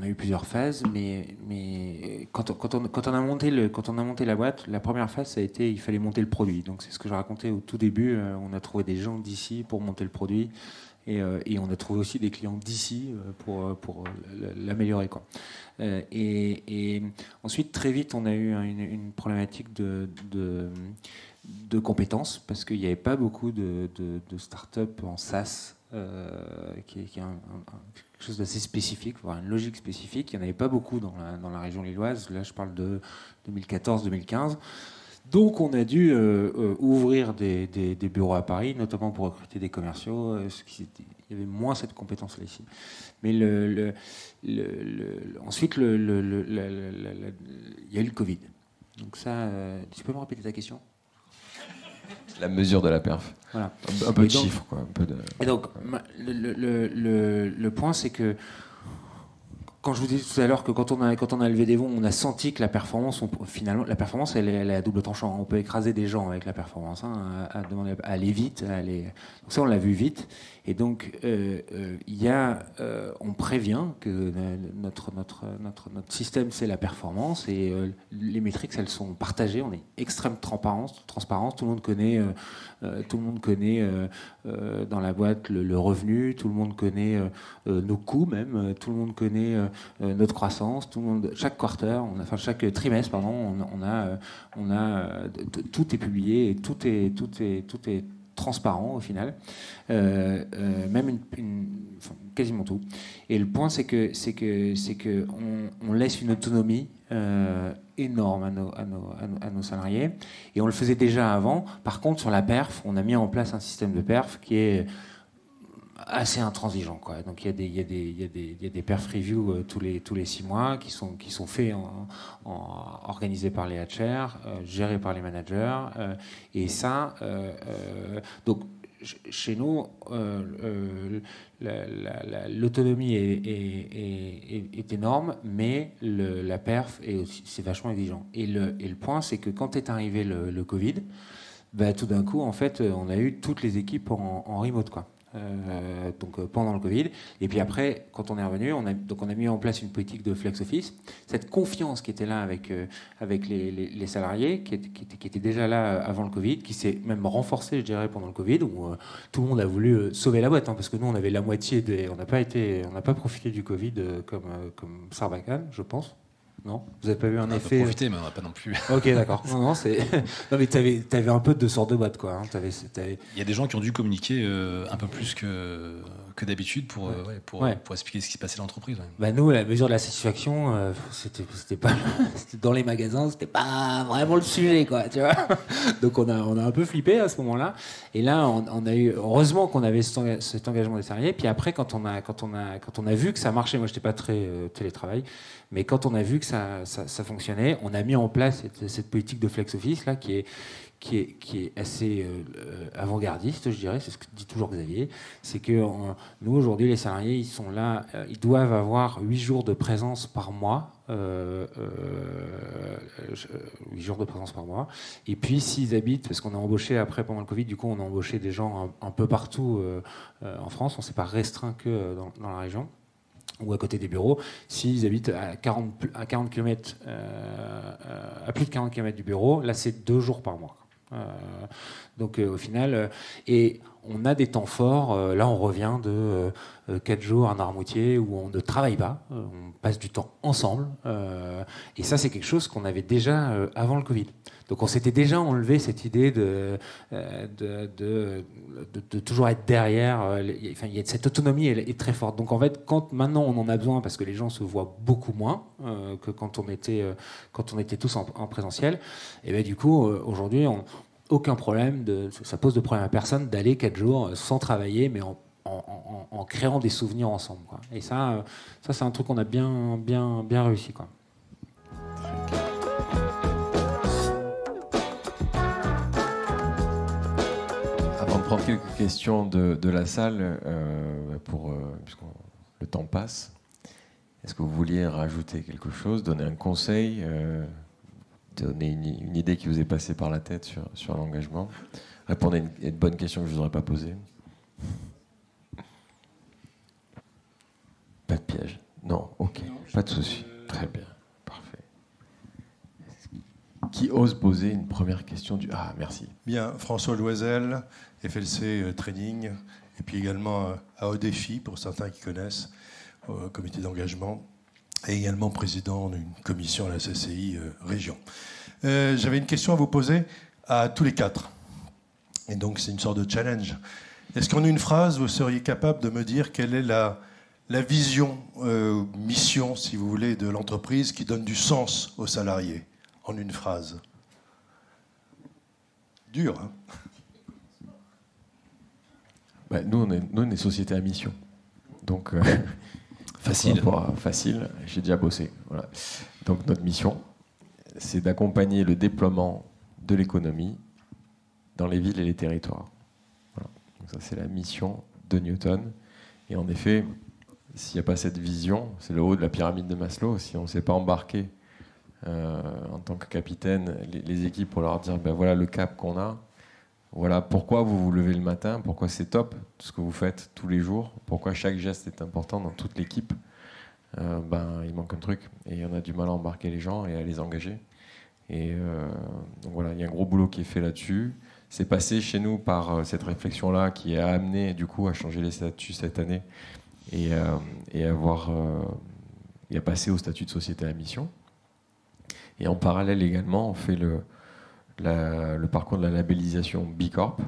a eu plusieurs phases, mais quand on a monté la boîte, la première phase, ça a été il fallait monter le produit. Donc c'est ce que je racontais au tout début. On a trouvé des gens d'ici pour monter le produit. Et on a trouvé aussi des clients d'ici pour l'améliorer, quoi. Et ensuite, très vite, on a eu une problématique de compétences, parce qu'il n'y avait pas beaucoup de start-up en SaaS, qui est quelque chose d'assez spécifique, voire une logique spécifique. Il n'y en avait pas beaucoup dans la région lilloise. Là, je parle de 2014-2015. Donc on a dû ouvrir des bureaux à Paris, notamment pour recruter des commerciaux. Il y avait moins cette compétence-là ici. Mais ensuite, il y a eu le Covid. Donc ça, tu peux me répéter ta question ? La mesure de la perf. Voilà. Un peu de chiffres, quoi. Un peu de... Et donc, le point, c'est que quand je vous disais tout à l'heure que quand on a levé des fonds, on a senti que la performance, finalement, la performance, elle est à double tranchant. On peut écraser des gens avec la performance, à aller vite. Donc ça, on l'a vu vite. Et donc, on prévient que notre système, c'est la performance, et les métriques, elles sont partagées. On est extrême transparence. Tout le monde connaît, dans la boîte le revenu. Tout le monde connaît nos coûts même. Tout le monde connaît notre croissance. Chaque quarter, chaque trimestre, pardon, tout est publié et tout est transparent au final, même quasiment tout. Et le point, c'est que on laisse une autonomie énorme à nos salariés, et on le faisait déjà avant. Par contre, sur la perf, on a mis en place un système de perf qui est assez intransigeant, quoi. Donc il y a des perf reviews tous les 6 mois qui sont faits organisés par les HR, gérés par les managers, et ça, donc chez nous, l'autonomie est énorme, mais la perf c'est vachement exigeant. Et le point, c'est que quand est arrivé le Covid, tout d'un coup, en fait, on a eu toutes les équipes en remote, quoi. Donc pendant le Covid, et puis après, quand on est revenu, on a mis en place une politique de flex office. Cette confiance qui était là avec les salariés, qui était déjà là avant le Covid, qui s'est même renforcée, je dirais, pendant le Covid, où tout le monde a voulu sauver la boîte, parce que nous, on avait la moitié on n'a pas profité du Covid comme Sarbacane, je pense. Non, vous n'avez pas eu un effet. On a profité, mais on n'a pas non plus. Ok, d'accord. Non, mais t'avais un peu de sorte de boîte, quoi. Il y a des gens qui ont dû communiquer un peu plus que d'habitude pour expliquer ce qui se passait dans l'entreprise. Ouais. Nous, la mesure de la satisfaction, c'était pas, c'était dans les magasins, c'était pas vraiment le sujet, quoi. Tu vois. Donc on a un peu flippé à ce moment-là. Et là, on a eu, heureusement qu'on avait cet engagement des salariés. Puis après, quand on a vu que ça marchait, moi, j'étais pas très télétravail. Mais quand on a vu que ça fonctionnait, on a mis en place cette politique de flex office là, qui est assez avant-gardiste, je dirais. C'est ce que dit toujours Xavier. C'est que nous, aujourd'hui, les salariés, ils sont là, ils doivent avoir 8 jours de présence par mois. 8 jours de présence par mois. Et puis, s'ils habitent, parce qu'on a embauché après, pendant le Covid, du coup, on a embauché des gens un peu partout en France. On ne s'est pas restreint que dans la région ou à côté des bureaux, s'ils habitent à 40 km, à plus de 40 km du bureau, là c'est 2 jours par mois. Donc au final, et on a des temps forts, là on revient de 4 jours à Noirmoutier où on ne travaille pas, on passe du temps ensemble, et ça c'est quelque chose qu'on avait déjà avant le Covid. Donc on s'était déjà enlevé cette idée de toujours être derrière, il y a cette autonomie est très forte. Donc en fait, quand maintenant on en a besoin parce que les gens se voient beaucoup moins que quand on était tous en présentiel, et bien du coup aujourd'hui aucun problème, ça pose de problème à personne d'aller 4 jours sans travailler, mais en créant des souvenirs ensemble, quoi. Et ça c'est un truc qu'on a bien réussi, quoi. Avant de prendre quelques questions de la salle, puisque le temps passe, est-ce que vous vouliez rajouter quelque chose, donner un conseil, donner une idée qui vous est passée par la tête sur l'engagement? Répondre à une bonne question que je ne vous aurais pas posée. Pas de piège. Non, ok. Pas de souci. Très bien. Parfait. Qui ose poser une première question Ah, merci. Bien, François Loisel, FLC Training, et puis également à Odéfi, pour certains qui connaissent, au comité d'engagement, et également président d'une commission à la CCI région. J'avais une question à vous poser à tous les 4. Et donc c'est une sorte de challenge. Est-ce qu'en une phrase, vous seriez capable de me dire quelle est la vision, mission, si vous voulez, de l'entreprise qui donne du sens aux salariés, en une phrase? Dur, hein? Nous, on est société à mission. Donc, facile. Facile, j'ai déjà bossé. Voilà. Donc, notre mission, c'est d'accompagner le déploiement de l'économie dans les villes et les territoires. Voilà. Donc, ça, c'est la mission de Newton. Et en effet, s'il n'y a pas cette vision, c'est le haut de la pyramide de Maslow. Si on ne s'est pas embarqué en tant que capitaine les équipes pour leur dire voilà le cap qu'on a, voilà pourquoi vous vous levez le matin, pourquoi c'est top tout ce que vous faites tous les jours, pourquoi chaque geste est important dans toute l'équipe, il manque un truc et on a du mal à embarquer les gens et à les engager. Et donc voilà, il y a un gros boulot qui est fait là-dessus. C'est passé chez nous par cette réflexion-là qui a amené du coup à changer les statuts cette année et à passer au statut de société à mission. Et en parallèle également, on fait le parcours de la labellisation B Corp,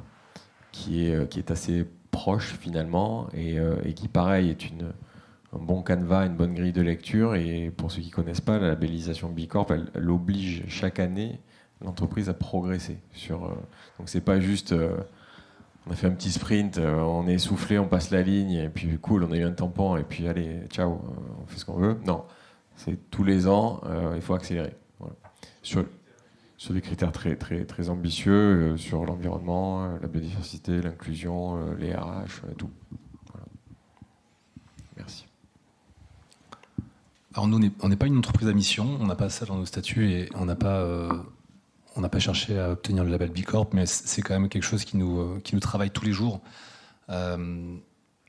qui est assez proche finalement, et qui pareil est un bon canevas, une bonne grille de lecture. Et pour ceux qui ne connaissent pas, la labellisation B Corp, elle oblige chaque année l'entreprise à progresser. Donc c'est pas juste on a fait un petit sprint, on est essoufflé, on passe la ligne, et puis cool, on a eu un tampon, et puis allez, ciao, on fait ce qu'on veut. Non, c'est tous les ans, il faut accélérer. Voilà. Sur des critères très, très, très ambitieux, sur l'environnement, la biodiversité, l'inclusion, les RH, tout. Voilà. Merci. Alors nous, on n'est pas une entreprise à mission, on n'a pas ça dans nos statuts et on n'a pas cherché à obtenir le label B Corp, mais c'est quand même quelque chose qui nous travaille tous les jours.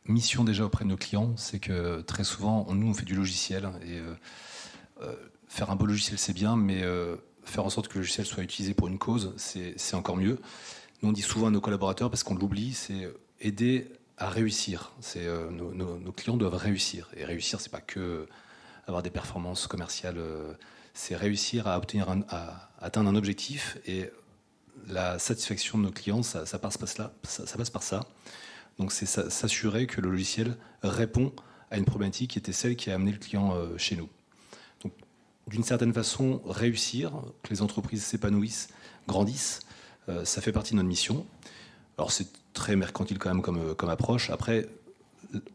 Mission déjà auprès de nos clients, c'est que très souvent, nous on fait du logiciel et faire un beau logiciel c'est bien, mais faire en sorte que le logiciel soit utilisé pour une cause, c'est encore mieux. Nous on dit souvent à nos collaborateurs, parce qu'on l'oublie, c'est aider à réussir. Nos clients doivent réussir, et réussir c'est pas que avoir des performances commerciales, c'est réussir à atteindre un objectif, et la satisfaction de nos clients, ça passe par ça. Donc c'est s'assurer que le logiciel répond à une problématique qui était celle qui a amené le client chez nous. Donc d'une certaine façon, réussir, que les entreprises s'épanouissent, grandissent, ça fait partie de notre mission. Alors c'est très mercantile quand même comme approche. Après,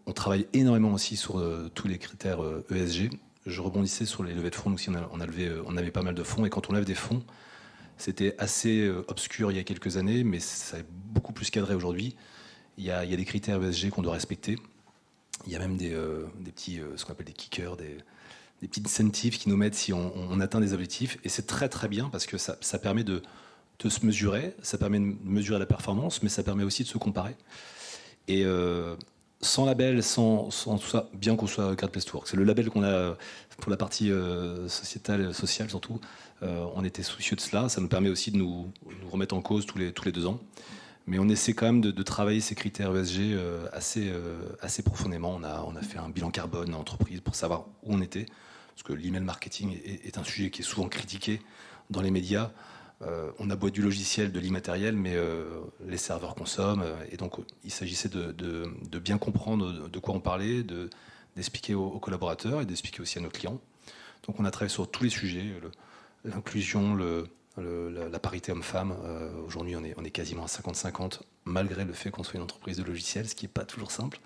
on travaille énormément aussi sur tous les critères ESG. Je rebondissais sur les levées de fonds. Nous aussi, on avait pas mal de fonds. Et quand on lève des fonds, c'était assez obscur il y a quelques années, mais ça est beaucoup plus cadré aujourd'hui. Il y a des critères ESG qu'on doit respecter. Il y a même des petits, ce qu'on appelle des kickers, des petits incentives qui nous mettent si on atteint des objectifs. Et c'est très très bien parce que ça permet de se mesurer, ça permet de mesurer la performance, mais ça permet aussi de se comparer. Et sans label, sans tout ça, bien qu'on soit Great Place to Work. C'est le label qu'on a pour la partie sociétale, sociale surtout. On était soucieux de cela. Ça nous permet aussi de nous remettre en cause tous les 2 ans. Mais on essaie quand même de travailler ces critères ESG assez profondément. On a fait un bilan carbone en entreprise pour savoir où on était. Parce que l'email marketing est un sujet qui est souvent critiqué dans les médias. On a beau du logiciel, de l'immatériel, mais les serveurs consomment. Et donc, il s'agissait de bien comprendre de quoi on parlait, d'expliquer aux collaborateurs et d'expliquer aussi à nos clients. Donc, on a travaillé sur tous les sujets, l'inclusion, La parité homme-femme, aujourd'hui on est quasiment à 50-50, malgré le fait qu'on soit une entreprise de logiciels, ce qui n'est pas toujours simple.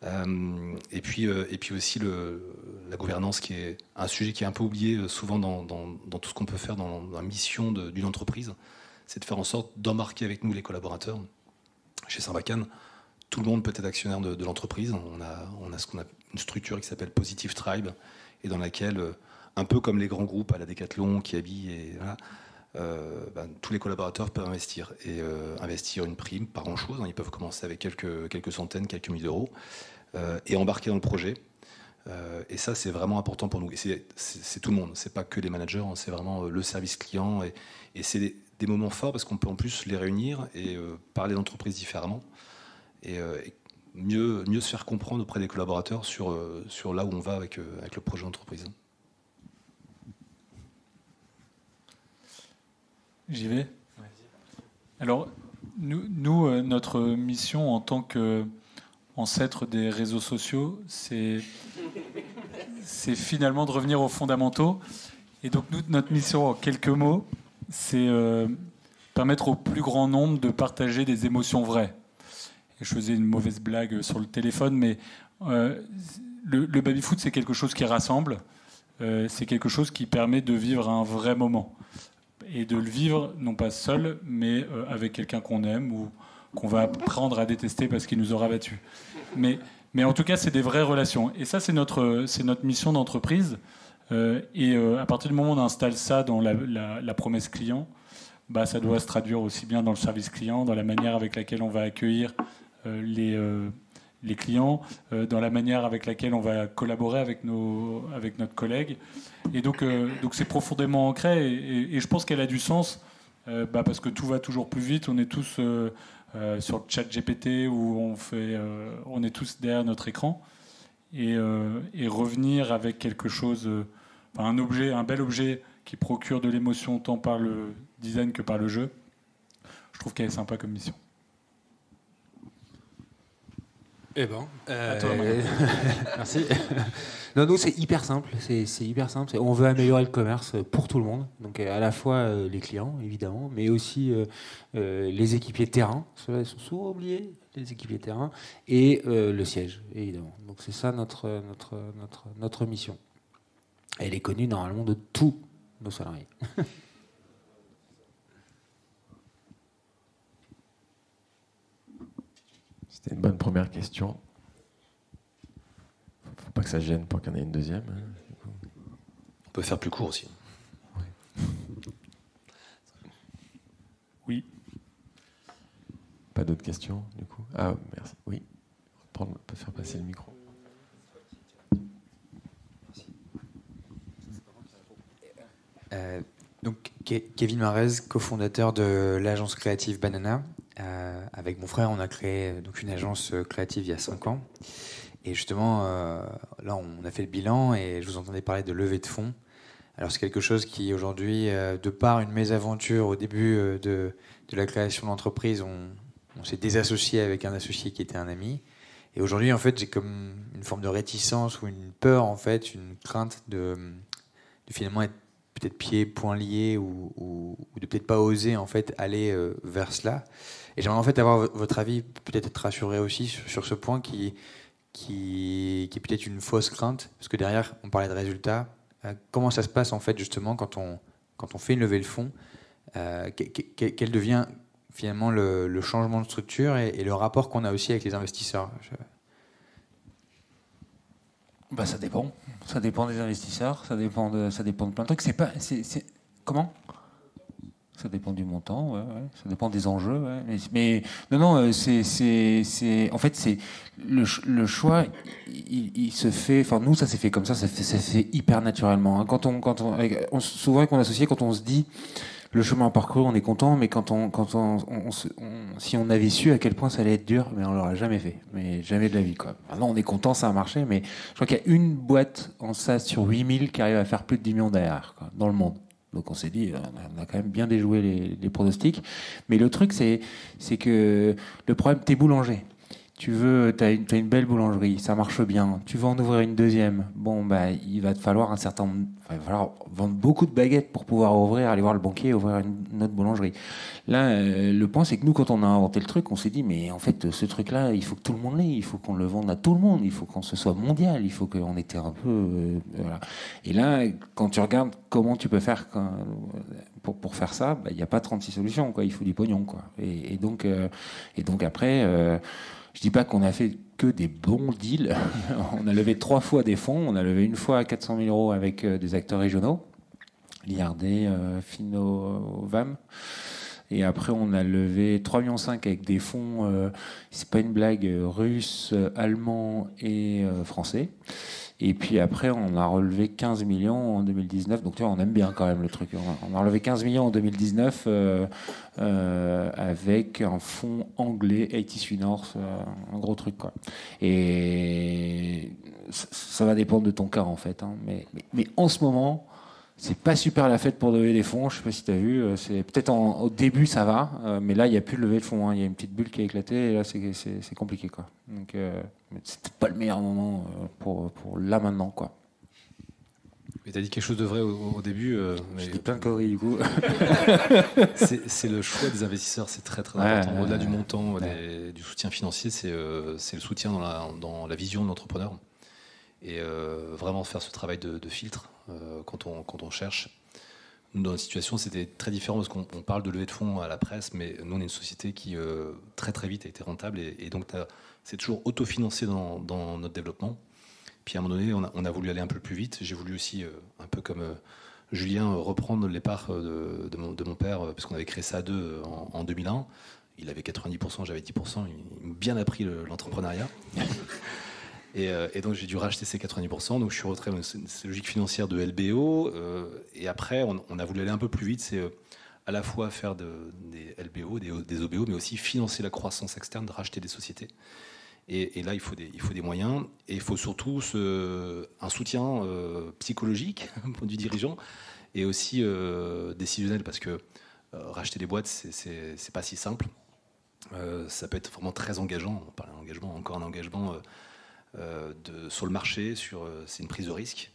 Et puis aussi la gouvernance, qui est un sujet qui est un peu oublié souvent dans tout ce qu'on peut faire dans la mission d'une entreprise, c'est de faire en sorte d'embarquer avec nous les collaborateurs. Chez Sarbacane, tout le monde peut être actionnaire de l'entreprise. On a une structure qui s'appelle Positive Tribe, et dans laquelle, un peu comme les grands groupes à la Decathlon qui habillent, et voilà, tous les collaborateurs peuvent investir, et investir une prime, pas grand-chose, hein, ils peuvent commencer avec quelques centaines, quelques milliers d'euros, et embarquer dans le projet. Et ça, c'est vraiment important pour nous. Et c'est tout le monde, c'est pas que les managers, hein, c'est vraiment le service client, et c'est des moments forts parce qu'on peut en plus les réunir et parler d'entreprise différemment, et mieux se faire comprendre auprès des collaborateurs sur là où on va avec le projet d'entreprise. J'y vais. Alors, nous, notre mission en tant qu'ancêtre des réseaux sociaux, c'est finalement de revenir aux fondamentaux. Et donc, notre mission, en quelques mots, c'est permettre au plus grand nombre de partager des émotions vraies. Et je faisais une mauvaise blague sur le téléphone, mais le baby-foot, c'est quelque chose qui rassemble. C'est quelque chose qui permet de vivre un vrai moment. Et de le vivre, non pas seul, mais avec quelqu'un qu'on aime ou qu'on va apprendre à détester parce qu'il nous aura battus. Mais en tout cas, c'est des vraies relations. Et ça, c'est notre mission d'entreprise. Et à partir du moment où on installe ça dans la promesse client, ça doit se traduire aussi bien dans le service client, dans la manière avec laquelle on va accueillir les clients, dans la manière avec laquelle on va collaborer avec notre collègue. Et donc c'est profondément ancré, et je pense qu'elle a du sens, parce que tout va toujours plus vite. On est tous sur le chat GPT, où on est tous derrière notre écran, et revenir avec quelque chose, un bel objet qui procure de l'émotion tant par le design que par le jeu, je trouve qu'elle est sympa comme mission. Eh ben, à toi, merci. Non, nous, c'est hyper simple. C'est hyper simple. On veut améliorer le commerce pour tout le monde. Donc, à la fois les clients, évidemment, mais aussi les équipiers terrain. Ceux-là, ils sont souvent oubliés, les équipiers terrain, et le siège, évidemment. Donc, c'est ça notre mission. Elle est connue normalement de tous nos salariés. C'était une bonne première question. Faut pas que ça gêne pour qu'il y en ait une deuxième. On peut faire plus court aussi. Oui. Pas d'autres questions, du coup? Ah, merci. Oui. On peut faire passer le micro. Donc, Kevin Marez, cofondateur de l'agence créative Banana. Avec mon frère, on a créé donc une agence créative il y a 5 ans. Et justement, là, on a fait le bilan et je vous entendais parler de levée de fonds. Alors, c'est quelque chose qui, aujourd'hui, de par une mésaventure au début de la création de l'entreprise, on s'est désassocié avec un associé qui était un ami. Et aujourd'hui, en fait, j'ai comme une forme de réticence ou une peur, en fait, une crainte de finalement être peut-être pieds, poings liés ou de peut-être pas oser, en fait, aller vers cela. Et j'aimerais en fait avoir votre avis, peut-être être rassuré aussi sur ce point qui est peut-être une fausse crainte, parce que derrière, on parlait de résultats. Comment ça se passe en fait justement quand on fait une levée de fonds, quel devient finalement le changement de structure et le rapport qu'on a aussi avec les investisseurs? Ça dépend. Ça dépend des investisseurs, ça dépend de plein de trucs. Comment ? Ça dépend du montant, ouais. Ça dépend des enjeux, ouais. Mais non, en fait, c'est le choix, il se fait. Enfin, nous, ça s'est fait comme ça se fait hyper naturellement. Hein. Souvent, avec mon associé, quand on se dit le chemin parcouru, on est content, mais si on avait su à quel point ça allait être dur, mais on l'aurait jamais fait, mais jamais de la vie, quoi. Maintenant, on est content, ça a marché, mais je crois qu'il y a une boîte en SaaS sur 8000 qui arrive à faire plus de 10 millions d'ARR, quoi, dans le monde. Donc on s'est dit, on a quand même bien déjoué les pronostics. Mais le truc, c'est que le problème, t'es boulanger. t'as une belle boulangerie, ça marche bien. Tu veux en ouvrir une deuxième. Bon, bah, il va te falloir il va falloir vendre beaucoup de baguettes pour pouvoir aller voir le banquier et ouvrir une autre boulangerie. Là, le point, c'est que nous, quand on a inventé le truc, on s'est dit, mais en fait, ce truc-là, il faut que tout le monde l'ait, il faut qu'on le vende à tout le monde, il faut qu'on se soit mondial, il faut qu'on était un peu... voilà. Et là, quand tu regardes comment tu peux faire pour faire ça, il n'y a pas 36 solutions, quoi. Il faut du pognon, quoi. Et donc après... je dis pas qu'on a fait que des bons deals. On a levé 3 fois des fonds. On a levé une fois 400 000 euros avec des acteurs régionaux, Liardet, Finovam. Et après, on a levé 3,5 millions avec des fonds, c'est pas une blague, russes, allemands et français. Et puis après, on a relevé 15 millions en 2019. Donc tu vois, on aime bien quand même le truc. On a relevé 15 millions en 2019 avec un fonds anglais, 83 North, un gros truc, quoi. Et ça va dépendre de ton cas, en fait. Hein. Mais en ce moment, c'est pas super la fête pour lever des fonds. Je sais pas si tu as vu. C'est peut-être au début, ça va. Mais là, il n'y a plus de levée de fonds. Hein. Il y a une petite bulle qui a éclaté. Et là, c'est compliqué, quoi. Donc, c'est peut-être pas le meilleur moment pour là maintenant, quoi. Mais tu as dit quelque chose de vrai au début. J'ai dit plein de conneries, du coup. c'est le choix des investisseurs, c'est très très important. Au-delà du montant, du soutien financier, c'est le soutien dans la vision de l'entrepreneur. Et vraiment faire ce travail de filtre quand on cherche. Nous, dans notre situation, c'était très différent parce qu'on parle de levée de fonds à la presse, mais nous, on est une société qui très très vite a été rentable et donc c'est toujours autofinancé dans notre développement. Puis à un moment donné, on a voulu aller un peu plus vite. J'ai voulu aussi, un peu comme Julien, reprendre les parts de mon père, parce qu'on avait créé ça à deux en 2001. Il avait 90%, j'avais 10%. Il m'a bien appris l'entrepreneuriat. Et donc j'ai dû racheter ces 90%. Donc je suis rentré dans cette logique financière de LBO. Et après, on a voulu aller un peu plus vite. C'est à la fois faire des LBO, des OBO, mais aussi financer la croissance externe, de racheter des sociétés. Et là, il faut des moyens. Et il faut surtout un soutien psychologique du dirigeant et aussi décisionnel, parce que racheter des boîtes, c'est pas si simple. Ça peut être vraiment très engageant. On parle d'engagement, encore un engagement sur le marché, c'est une prise de risque.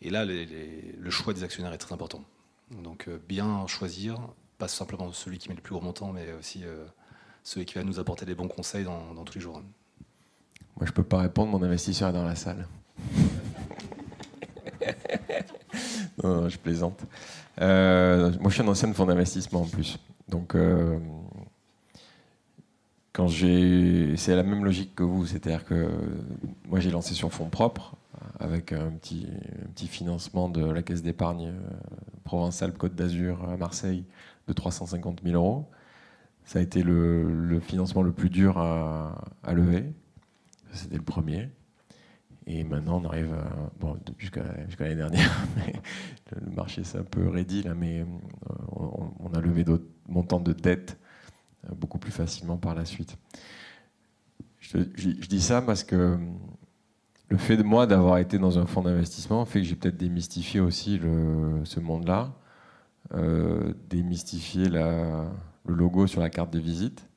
Et là, le choix des actionnaires est très important. Donc bien choisir, pas simplement celui qui met le plus gros montant, mais aussi celui qui va nous apporter des bons conseils dans tous les jours. Moi, je peux pas répondre, mon investisseur est dans la salle. Non, je plaisante. Moi, je suis un ancien fonds d'investissement en plus. Donc, c'est la même logique que vous, c'est-à-dire que moi, j'ai lancé sur fonds propres avec un petit financement de la Caisse d'épargne Provence-Alpes-Côte d'Azur à Marseille de 350 000 euros. Ça a été le financement le plus dur à lever. C'était le premier. Et maintenant, on arrive jusqu'à l'année dernière. Le marché s'est un peu raidi, là, mais on a levé d'autres montants de dette beaucoup plus facilement par la suite. Je dis ça parce que le fait de moi d'avoir été dans un fonds d'investissement fait que j'ai peut-être démystifié aussi ce monde-là, démystifié le logo sur la carte de visite.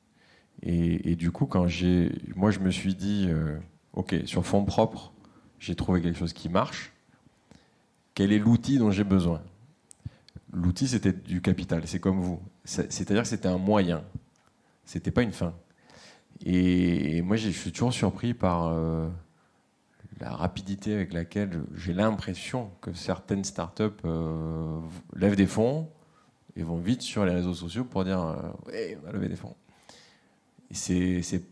Et du coup, moi je me suis dit, ok, sur fonds propres, j'ai trouvé quelque chose qui marche. Quel est l'outil dont j'ai besoin ? L'outil, c'était du capital, c'est comme vous. C'est-à-dire que c'était un moyen, c'était pas une fin. Et moi, je suis toujours surpris par la rapidité avec laquelle j'ai l'impression que certaines startups lèvent des fonds et vont vite sur les réseaux sociaux pour dire ouais, on va lever des fonds. C'est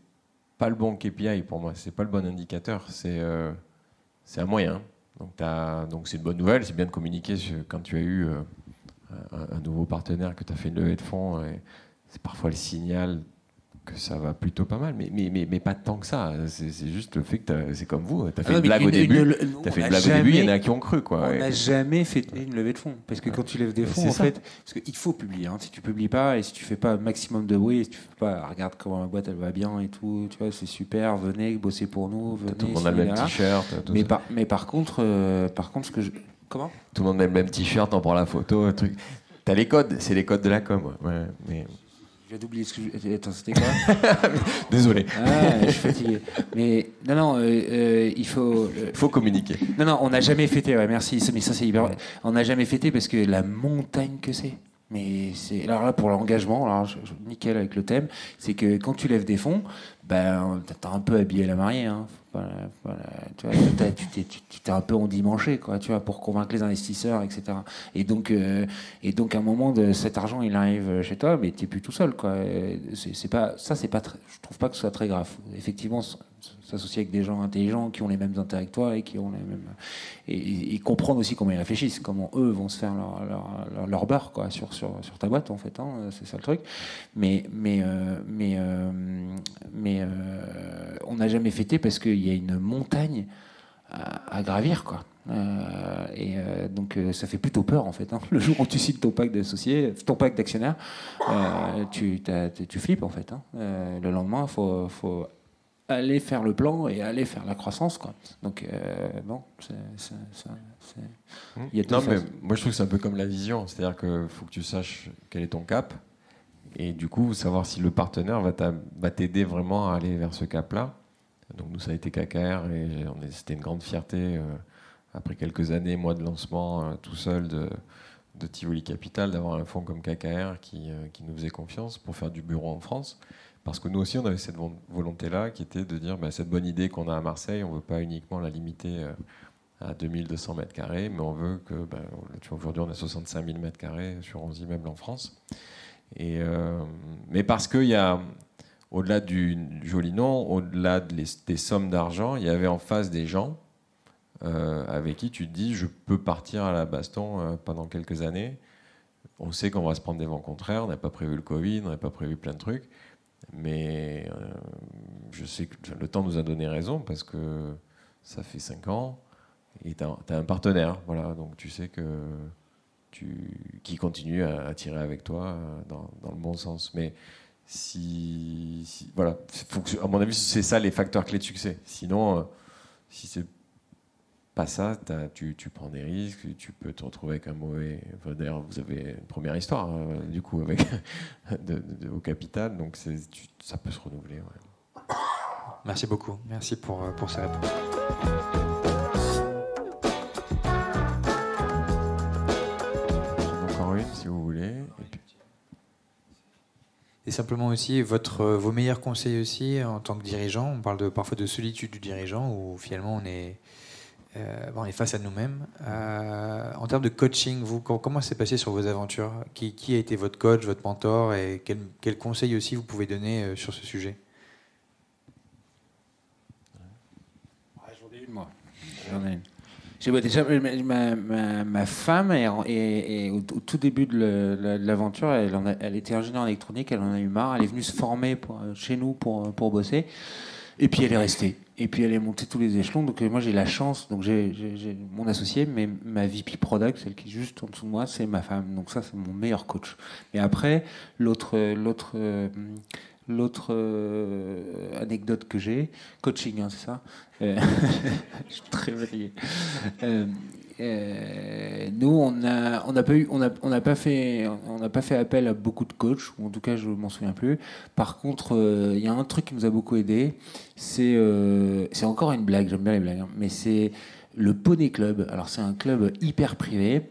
pas le bon KPI pour moi, c'est pas le bon indicateur, c'est un moyen. Donc c'est une bonne nouvelle, c'est bien de communiquer quand tu as eu un nouveau partenaire, que tu as fait une levée de fonds, et c'est parfois le signal que ça va plutôt pas mal, mais pas tant que ça. C'est juste le fait que c'est comme vous, tu as fait une blague au début, il y en a qui ont cru. Quoi. On n'a jamais fait une levée de fonds, parce que quand tu lèves des fonds, en fait, parce qu'il faut publier. Hein, si tu publies pas, et si tu fais pas un maximum de bruit, si tu fais pas, regarde comment la boîte elle va bien et tout, tu vois, c'est super, venez bosser pour nous, venez. Tout le monde a le même t-shirt. Mais par contre, ce que je... Comment ? Tout le monde met le même t-shirt, on prend la photo, truc. T'as les codes, c'est les codes de la com. Ouais, mais... viens d'oublier ce que je... Attends, c'était quoi? Désolé. Ah, je suis fatigué. Mais non, il faut... Faut communiquer. Non, on n'a jamais fêté, ouais, merci. Mais ça, c'est hyper... On n'a jamais fêté parce que la montagne que c'est. Mais c'est... Alors là, pour l'engagement, alors nickel avec le thème, c'est que quand tu lèves des fonds, ben, t'as un peu habillé la mariée, hein. Voilà, tu vois, tu t'es un peu endimanché, quoi, tu vois, pour convaincre les investisseurs, etc. Et donc, à un moment, cet argent, il arrive chez toi, mais t'es plus tout seul, quoi. C'est pas, je trouve pas que ce soit très grave. Effectivement, s'associer avec des gens intelligents qui ont les mêmes intérêts que toi et qui ont les mêmes et comprendre aussi comment ils réfléchissent, comment eux vont se faire leur beurre, quoi, sur ta boîte, en fait, hein, c'est ça le truc. Mais on n'a jamais fêté parce qu'il y a une montagne à gravir, quoi. Donc ça fait plutôt peur, en fait, hein. Le jour où tu signes ton pacte d'associés, ton pacte d'actionnaires, tu flippes, en fait, hein. Le lendemain, faut aller faire le plan et aller faire la croissance, quoi. Donc non, il y a deux Non, mais phases. moi je trouve que c'est un peu comme la vision, c'est-à-dire qu'il faut que tu saches quel est ton cap et du coup savoir si le partenaire va t'aider vraiment à aller vers ce cap-là. Donc nous ça a été KKR et c'était une grande fierté après quelques années, mois de lancement tout seul de Tivoli Capital, d'avoir un fonds comme KKR qui nous faisait confiance pour faire du bureau en France. Parce que nous aussi, on avait cette volonté-là qui était de dire cette bonne idée qu'on a à Marseille, on ne veut pas uniquement la limiter à 2200 mètres carrés, mais on veut que, tu vois, aujourd'hui, on a 65 000 mètres carrés sur 11 immeubles en France. Mais parce qu'il y a, au-delà du joli nom, au-delà des sommes d'argent, il y avait en face des gens avec qui tu te dis, je peux partir à la baston pendant quelques années. On sait qu'on va se prendre des vents contraires, on n'a pas prévu le Covid, on n'a pas prévu plein de trucs. Mais je sais que le temps nous a donné raison parce que ça fait 5 ans et tu as un partenaire. Voilà, donc tu sais que qui continue à tirer avec toi dans le bon sens. Mais voilà, à mon avis, c'est ça les facteurs clés de succès. Sinon, si c'est pas ça, tu prends des risques, tu peux te retrouver avec un mauvais... Enfin, d'ailleurs, vous avez une première histoire, du coup, avec au capital, donc ça peut se renouveler. Ouais. Merci beaucoup. Merci pour ces réponses. Encore une, si vous voulez. Et simplement aussi, vos meilleurs conseils aussi, en tant que dirigeant. On parle parfois de solitude du dirigeant, où finalement on est face à nous-mêmes. En termes de coaching, comment ça s'est passé sur vos aventures? Qui a été votre coach, votre mentor, et quels conseils aussi vous pouvez donner sur ce sujet? J'en ai une, moi. Déjà, ma femme, est au tout début de l'aventure, elle était ingénieure en électronique, elle en a eu marre, elle est venue se former chez nous pour bosser. Et puis elle est restée. Et puis elle est montée tous les échelons. Donc moi j'ai la chance. Donc j'ai mon associé, mais ma VP Product, celle qui est juste en dessous de moi, c'est ma femme. Donc ça c'est mon meilleur coach. Mais après l'autre anecdote que j'ai, coaching, hein, c'est ça. Je suis très fatigué. Nous, on n'a pas fait appel à beaucoup de coachs, ou en tout cas, je m'en souviens plus. Par contre, il y a un truc qui nous a beaucoup aidé. C'est encore une blague. J'aime bien les blagues, hein, mais c'est le Poney Club. Alors, c'est un club hyper privé.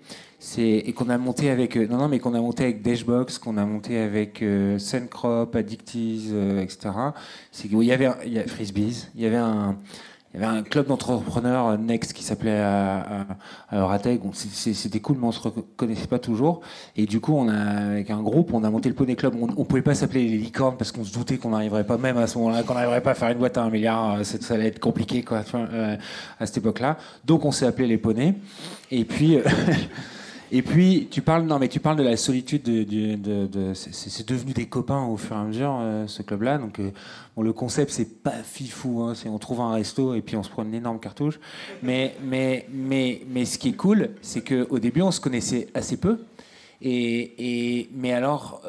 Et qu'on a monté avec mais qu'on a monté avec Dashbox, qu'on a monté avec Suncrop, Addictease, etc. C'est qu'il y avait Frisbees, il y avait un club d'entrepreneurs Next qui s'appelait à Euratech. Bon, c'était cool, mais on se reconnaissait pas toujours. Et du coup, avec un groupe, on a monté le Poney Club. On pouvait pas s'appeler les licornes parce qu'on se doutait qu'on n'arriverait pas, même à ce moment-là, qu'on n'arriverait pas à faire une boîte à 1 milliard. Ça allait être compliqué, quoi, à cette époque-là. Donc, on s'est appelé les Poneys. Et puis. Et puis, tu parles de la solitude c'est devenu des copains au fur et à mesure, ce club-là. Donc, le concept, c'est pas fifou, hein, c'est on trouve un resto et puis on se prend une énorme cartouche. Mais ce qui est cool, c'est qu'au début, on se connaissait assez peu. Mais alors,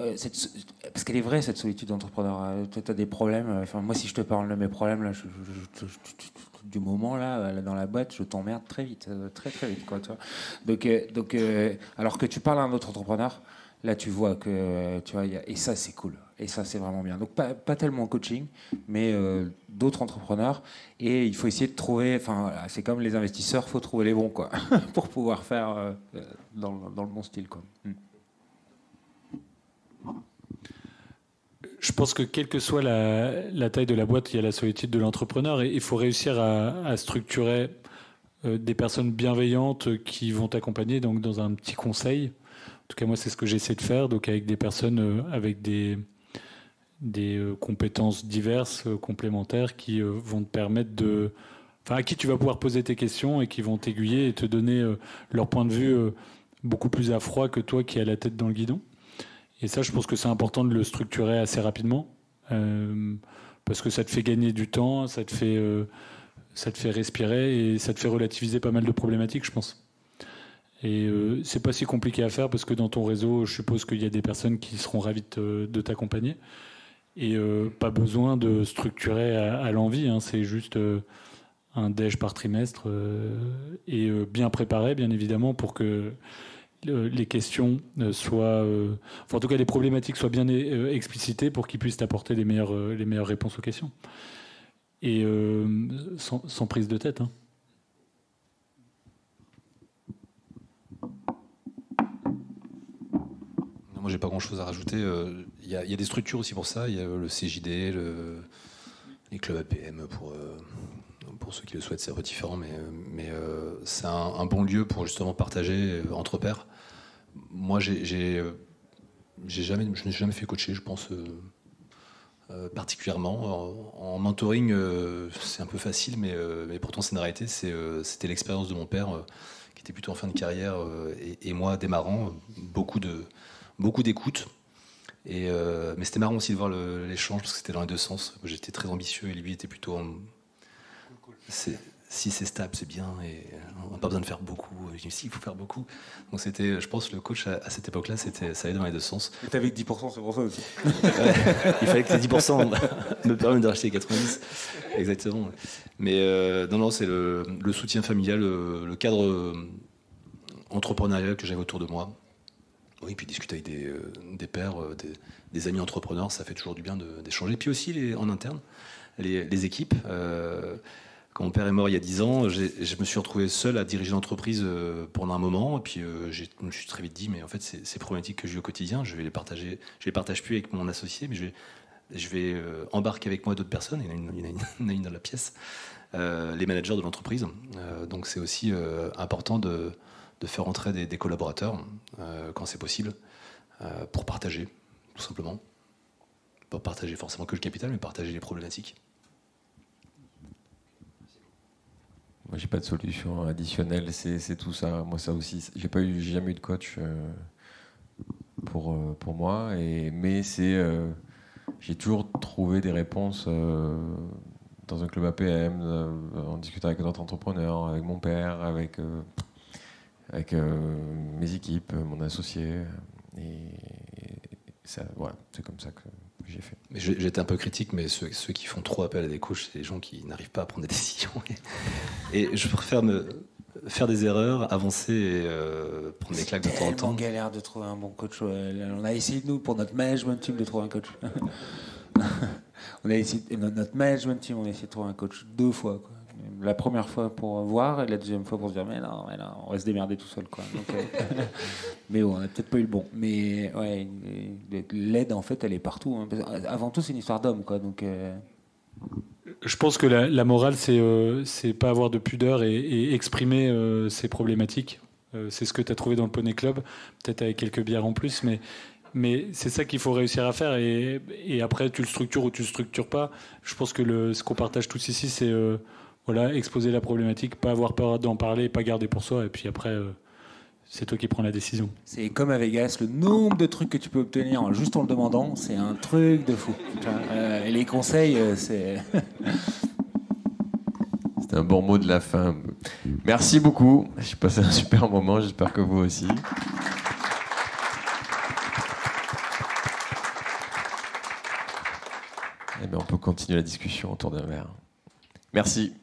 parce qu'elle est vraie, cette solitude d'entrepreneur. Tu as des problèmes. Enfin, moi, si je te parle de mes problèmes, là, du moment là dans la boîte, je t'emmerde très vite, très très vite, quoi. Tu vois. Donc, alors que tu parles à un autre entrepreneur, Là, tu vois que, et ça, c'est cool. Et ça, c'est vraiment bien. Donc, pas tellement coaching, mais d'autres entrepreneurs. Et il faut essayer de trouver, voilà, c'est comme les investisseurs, il faut trouver les bons, quoi, pour pouvoir faire dans le bon style, quoi. Je pense que quelle que soit la taille de la boîte, il y a la solitude de l'entrepreneur et il faut réussir à structurer des personnes bienveillantes qui vont t'accompagner donc dans un petit conseil. En tout cas, moi, c'est ce que j'essaie de faire, donc avec des personnes avec des compétences diverses, complémentaires, qui vont te permettre à qui tu vas pouvoir poser tes questions et qui vont t'aiguiller et te donner leur point de vue beaucoup plus à froid que toi qui as la tête dans le guidon. Et ça, je pense que c'est important de le structurer assez rapidement, parce que ça te fait gagner du temps, ça te fait respirer et ça te fait relativiser pas mal de problématiques, je pense. Et c'est pas si compliqué à faire parce que dans ton réseau, je suppose qu'il y a des personnes qui seront ravies de t'accompagner. Et pas besoin de structurer à l'envie, hein, c'est juste un déj par trimestre et bien préparé, bien évidemment, pour que les questions soient... en tout cas, les problématiques soient bien explicitées pour qu'ils puissent t'apporter les meilleures réponses aux questions. Et sans prise de tête, hein. Moi, j'ai pas grand-chose à rajouter. Il y a des structures aussi pour ça. Il y a le CJD, les clubs APM pour ceux qui le souhaitent, c'est un peu différent, mais c'est un bon lieu pour justement partager entre pairs. Moi, je n'ai jamais fait coacher, je pense, particulièrement. En mentoring, c'est un peu facile, mais pourtant c'est une réalité. C'était l'expérience de mon père, qui était plutôt en fin de carrière, et moi démarrant, beaucoup d'écoute. Mais c'était marrant aussi de voir l'échange, parce que c'était dans les deux sens. J'étais très ambitieux et lui était plutôt si c'est stable, c'est bien, et on n'a pas besoin de faire beaucoup. Je dis si, il faut faire beaucoup. Donc c'était, je pense, le coach à cette époque-là, ça allait dans les deux sens. Et t'avais que 10%, c'est pour ça aussi. Il fallait que les 10% me permettent de racheter 90. Exactement. Mais non, c'est le soutien familial, le cadre entrepreneurial que j'avais autour de moi. Oui, puis discuter avec des pairs, des amis entrepreneurs, ça fait toujours du bien d'échanger. Puis aussi en interne, les équipes. Quand mon père est mort il y a 10 ans, je me suis retrouvé seul à diriger l'entreprise pendant un moment. Et puis je me suis très vite dit, mais en fait, ces problématiques que j'ai au quotidien, je les partage plus avec mon associé, mais je vais embarquer avec moi d'autres personnes. Il y en a une dans la pièce, les managers de l'entreprise. Donc c'est aussi important de faire entrer des collaborateurs quand c'est possible, pour partager, tout simplement. Pas partager forcément que le capital, mais partager les problématiques. Moi, j'ai pas de solution additionnelle, c'est tout ça. Moi, ça aussi, j'ai jamais eu de coach pour moi, mais j'ai toujours trouvé des réponses dans un club APM, en discutant avec d'autres entrepreneurs, avec mon père, avec mes équipes, mon associé, et ça, voilà, c'est comme ça que j'ai fait. Mais j'étais un peu critique, mais ceux qui font trop appel à des coachs, c'est des gens qui n'arrivent pas à prendre des décisions. Et je préfère faire des erreurs, avancer et prendre des claques de temps en temps. On galère de trouver un bon coach. On a essayé, nous, pour notre management team, de trouver un coach. On a essayé, notre management team, on a essayé de trouver un coach 2 fois, quoi. La première fois pour voir et la deuxième fois pour se dire mais non, on va se démerder tout seul, quoi. Donc, mais bon, on n'a peut-être pas eu le bon. Mais ouais, l'aide en fait elle est partout, hein. Avant tout c'est une histoire d'homme, quoi. Donc je pense que la morale c'est pas avoir de pudeur et exprimer ses problématiques. C'est ce que tu as trouvé dans le Poney Club, peut-être avec quelques bières en plus, mais c'est ça qu'il faut réussir à faire, et après tu le structures ou tu le structures pas. Je pense que ce qu'on partage tous ici, c'est exposer la problématique, pas avoir peur d'en parler, pas garder pour soi, et puis après, c'est toi qui prends la décision. C'est comme à Vegas, le nombre de trucs que tu peux obtenir juste en le demandant, c'est un truc de fou. Et les conseils, c'est... C'était un bon mot de la fin. Merci beaucoup, j'ai passé un super moment, j'espère que vous aussi. Eh bien, on peut continuer la discussion autour d'un verre. Merci.